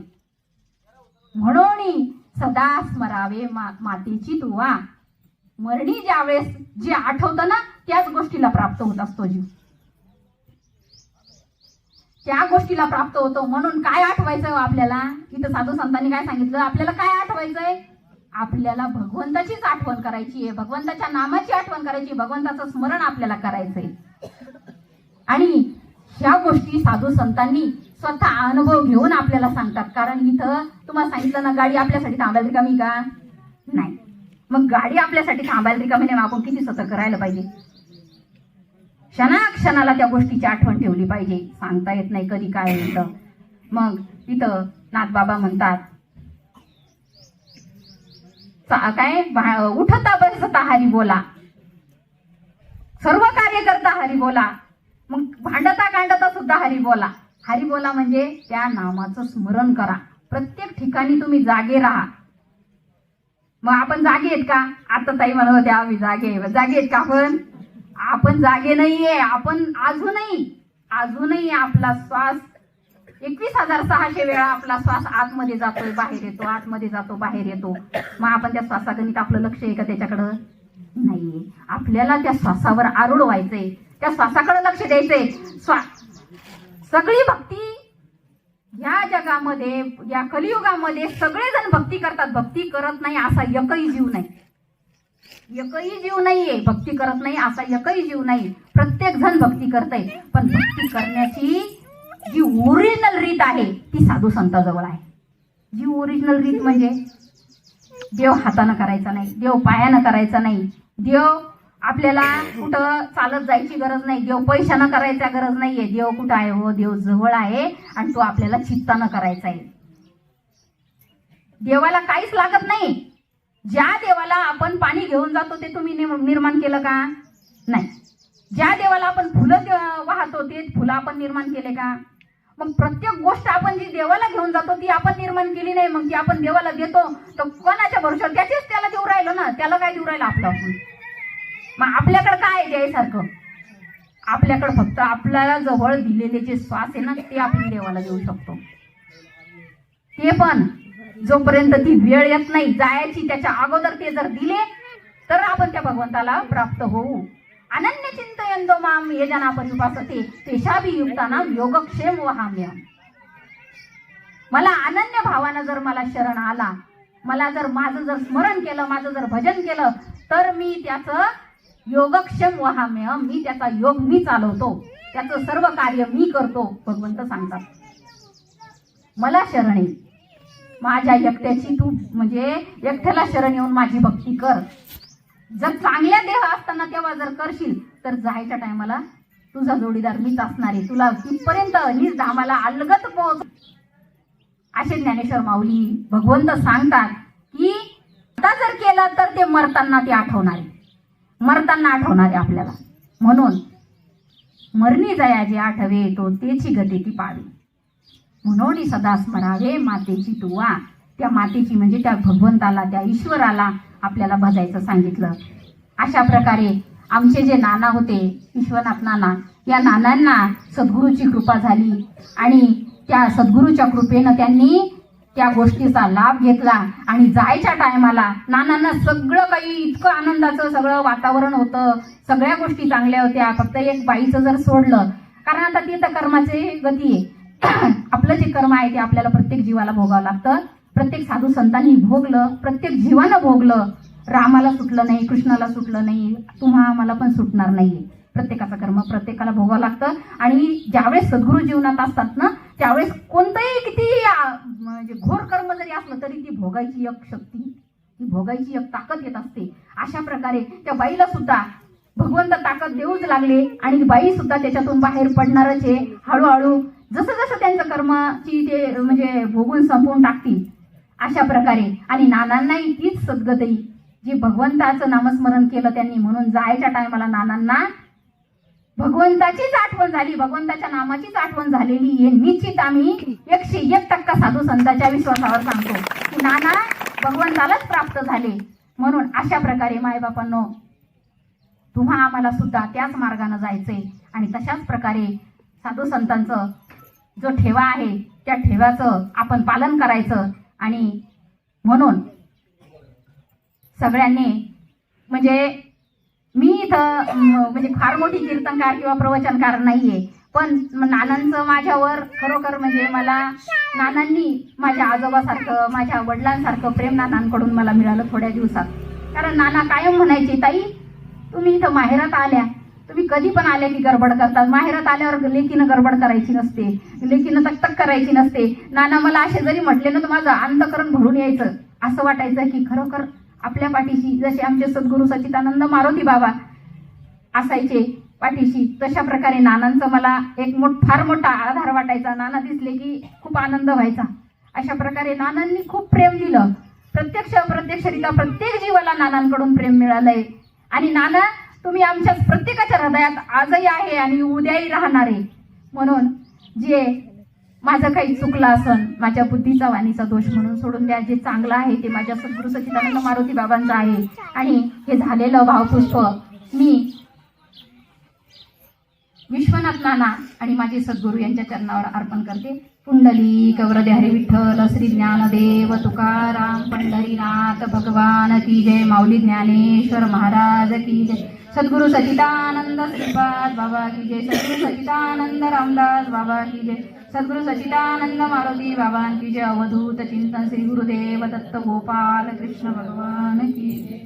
म्हणून सदा स्मरावे मातेची तुवा. मरणी ज्या वेळेस जे आठवतं ना त्याच गोष्टीला प्राप्त होत असतो जीव, त्या गोष्टीला प्राप्त होतो. म्हणून काय आठवायचं आपल्याला, इथं साधू संतांनी काय सांगितलं, आपल्याला काय आठवायचंय, आपल्याला भगवंताचीच आठवण करायची आहे, भगवंताच्या नामाची आठवण करायची, भगवंताचं स्मरण आपल्याला करायचंय. आणि ह्या गोष्टी साधू संतांनी स्वतः अनुभव घेऊन आपल्याला सांगतात. कारण इथं तुम्हाला सांगितलं ना, गाडी आपल्यासाठी थांबायला रिकामी का नाही. मग गाडी आपल्यासाठी थांबायला रिकामी नाही, आपण किती सतर्क राहायला पाहिजे, क्षणाक्षणाला त्या गोष्टीची आठवण ठेवली पाहिजे. सांगता येत नाही कधी काय होतं. मग इथं नाथबाबा म्हणतात, काय उठता बसता हरी बोला, सर्व कार्य करता हरी बोला, मग भांडता कांडता सुद्धा हरी बोला. हरी बोला म्हणजे त्या नामाचं स्मरण करा. प्रत्येक ठिकाणी तुम्ही जागे राहा. मग आपण जागे आहेत का, आता ताई म्हणत होत्या आम्ही जागे आहेत का, आपण जागे नाहीये. आपण अजूनही आपला श्वास 21,600 वेळा आपला श्वास आतमध्ये जातोय बाहेर येतो, आतमध्ये जातो बाहेर येतो. मग आपण त्या श्वासागणित आपलं लक्ष आहे का त्याच्याकडं नाहीये. आपल्याला त्या श्वासावर आरूढ व्हायचंय, त्या श्वासाकडे लक्ष द्यायचंय. सगळी भक्ती या जगामध्ये, या कलियुगामध्ये सगळेजण भक्ती करतात, भक्ती करत नाही असा एकही जीव नाही. एकही जीव नाहीये भक्ती करत नाही असा एकही जीव नाही. प्रत्येक जण भक्ती करतय, पण भक्ती करण्याची जी ओरिजिनल रीत आहे ती साधू संतांजवळ आहे. जी ओरिजिनल रीत म्हणजे देव हातानं करायचा नाही, देव पायानं करायचा नाही, देव आपल्याला कुठं चालत जायची गरज नाही, देव पैशानं करायचा गरज नाहीये. देव कुठं आहे, हो देव जवळ आहे आणि तो आपल्याला चित्तानं करायचा आहे. देवाला काहीच लागत नाही. ज्या देवाला आपण पाणी घेऊन जातो ते तुम्ही निर्माण केलं का नाही. ज्या देवाला आपण फुलं वाहतो ते फुलं आपण निर्माण केले का. मग प्रत्येक गोष्ट आपण जी देवाला घेऊन जातो ती आपण निर्माण केली नाही. मग ती आपण देवाला देतो तर कोणाच्या भरोशावर, त्याचीच त्याला देऊ राहिलो ना, त्याला काय देऊ राहिलं आपलं आपण. मग आपल्याकडे काय आहे द्यायसारखं, आपल्याकडे फक्त आपल्याला जवळ दिलेले जे श्वास आहे ना ते आपण देवाला देऊ शकतो. ते पण जोपर्यंत ती वेळ येत नाही जायची त्याच्या अगोदर ते जर दिले तर आपण त्या भगवंताला प्राप्त होऊ. अनन्य चिंतयन्तो माम ये जना परिपासते तेषाभियुक्तानां योगक्षेम वहाम्यहम्. मला अनन्य भावानं जर मला शरण आला, मला जर माझं जर स्मरण केलं, माझं जर भजन केलं तर मी त्याचं योगक्षेम वहाम्यहम्, मी त्याचा योग मी चालवतो, त्याचं सर्व कार्य मी करतो. भगवंत सांगतात मला शरण ये, माझ्या एकट्याची तू म्हणजे एकट्याला शरण येऊन माझी भक्ती कर. जर चांगल्या देह असताना तेव्हा जर करशील तर जायच्या टायमाला तुझा जोडीदार मीच असणार आहे, तुला तिथपर्यंत हीच धामाला अलगत पोहोच. असे ज्ञानेश्वर माऊली भगवंत सांगतात की आता जर केलं तर ते मरताना ते आठवणार आहे, मरताना आठवणार आहे आपल्याला. म्हणून मरणी जया जे आठवे तो तेची गती ती पावे, म्हणून सदा स्मरावे मातेची तुवा. त्या मातेची म्हणजे त्या भगवंताला, त्या ईश्वराला आपल्याला भजायचं सांगितलं. अशा प्रकारे आमचे जे नाना होते विश्वनाथ नाना, या नानांना सद्गुरूची कृपा झाली आणि त्या सद्गुरूच्या कृपेनं त्यांनी त्या गोष्टीचा लाभ घेतला. आणि जायच्या टायमाला नानांना सगळं काही इतकं आनंदाचं सगळं वातावरण होतं, सगळ्या गोष्टी चांगल्या होत्या. फक्त एक बाईचं जर सोडलं, कारण आता ती तर कर्माची गती आहे. आपलं जे कर्म आहे ते आपल्याला प्रत्येक जीवाला भोगावं लागतं. प्रत्येक साधू संतांनी भोगलं, प्रत्येक जीवानं भोगलं. रामाला सुटलं नाही, कृष्णाला सुटलं नाही, तुम्हा मला पण सुटणार नाहीये. प्रत्येकाचं कर्म प्रत्येकाला भोगावं लागतं. आणि ज्यावेळेस सद्गुरू जीवनात असतात ना त्यावेळेस कोणतंही किती म्हणजे घोर कर्म जरी असलं तरी ती भोगायची एक शक्ती, ती भोगायची एक ताकद येत असते. अशा प्रकारे त्या बाईला सुद्धा भगवंत ताकद देऊच लागले आणि बाई सुद्धा त्याच्यातून बाहेर पडणारच आहे हळूहळू. जसं जसं त्यांचं कर्माची ते म्हणजे भोगून संपवून टाकतील अशा प्रकारे. आणि नानांनाही तीच सद्गती, जे भगवंताचं नामस्मरण केलं त्यांनी, म्हणून जायच्या टायमाला नानांना भगवंताचीच आठवण झाली, भगवंताच्या नामाचीच आठवण झालेली हे निश्चित आम्ही 101% साधू संतांच्या विश्वासावर सांगतो की नाना भगवंतालाच प्राप्त झाले. म्हणून अशा प्रकारे मायबापांनो तुम्हा आम्हाला सुद्धा त्याच मार्गाने जायचंय आणि तशाच प्रकारे साधू संतांचं जो ठेवा आहे त्या ठेव्याचं आपण पालन करायचं. आणि म्हणून सगळ्यांनी म्हणजे मी इथं म्हणजे फार मोठी कीर्तनकार किंवा प्रवचनकार नाहीये, पण नानांचं माझ्यावर खरोखर म्हणजे मला नानांनी माझ्या आजोबासारखं माझ्या वडिलांसारखं प्रेम नानांकडून मला मिळालं थोड्या दिवसात. कारण नाना कायम म्हणायचे, ताई तुम्ही इथं माहेरात आल्या, तुम्ही कधी पण आल्या की गडबड करतात. माहेरात आल्यावर लेकीनं गडबड करायची नसते, लेकीनं तक करायची नसते. नाना मला असे जरी म्हटले ना तर माझं अंतःकरण भरून यायचं. असं वाटायचं की खरोखर आपल्या पाठीशी जसे आमचे सद्गुरू सच्चिदानंद मारुती बाबा असायचे पाठीशी, तशा प्रकारे नानांचं मला एक फार मोठा आधार वाटायचा. नाना दिसले की खूप आनंद व्हायचा. अशा प्रकारे नानांनी खूप प्रेम दिलं. प्रत्यक्षरित्या प्रत्येक जीवाला नानांकडून प्रेम मिळालंय. आणि नाना तुम्ही आमच्या प्रत्येकाच्या हृदयात आजही आहे आणि उद्याही राहणार आहे. म्हणून जे माझं काही चुकलं असन माझ्या बुद्धीचा वाणीचा दोष म्हणून सोडून द्या. जे चांगलं आहे ते माझ्या सद्गुरू सच्चिदानंद मारुती बाबांचं आहे. आणि हे झालेलं भावपुष्प मी विश्वनाथ नाना आणि माझे सद्गुरू यांच्या चरणावर अर्पण करते. पुंडलिक वरदे हरी विठ्ठल श्री ज्ञानदेव तुकाराम पंढरीनाथ भगवान की जय. माऊली ज्ञानेश्वर महाराज की जय. सद्गुरू सच्चिदानंद श्रीपाद बाबा की जय. सद्गुरू सच्चिदानंद रामदास बाबा की जय. सद्गुरू सच्चिदानंद मारुती बाबा की जय. अवधूत चिंतन श्री गुरुदेव दत्त गोपाल कृष्ण भगवान की जय.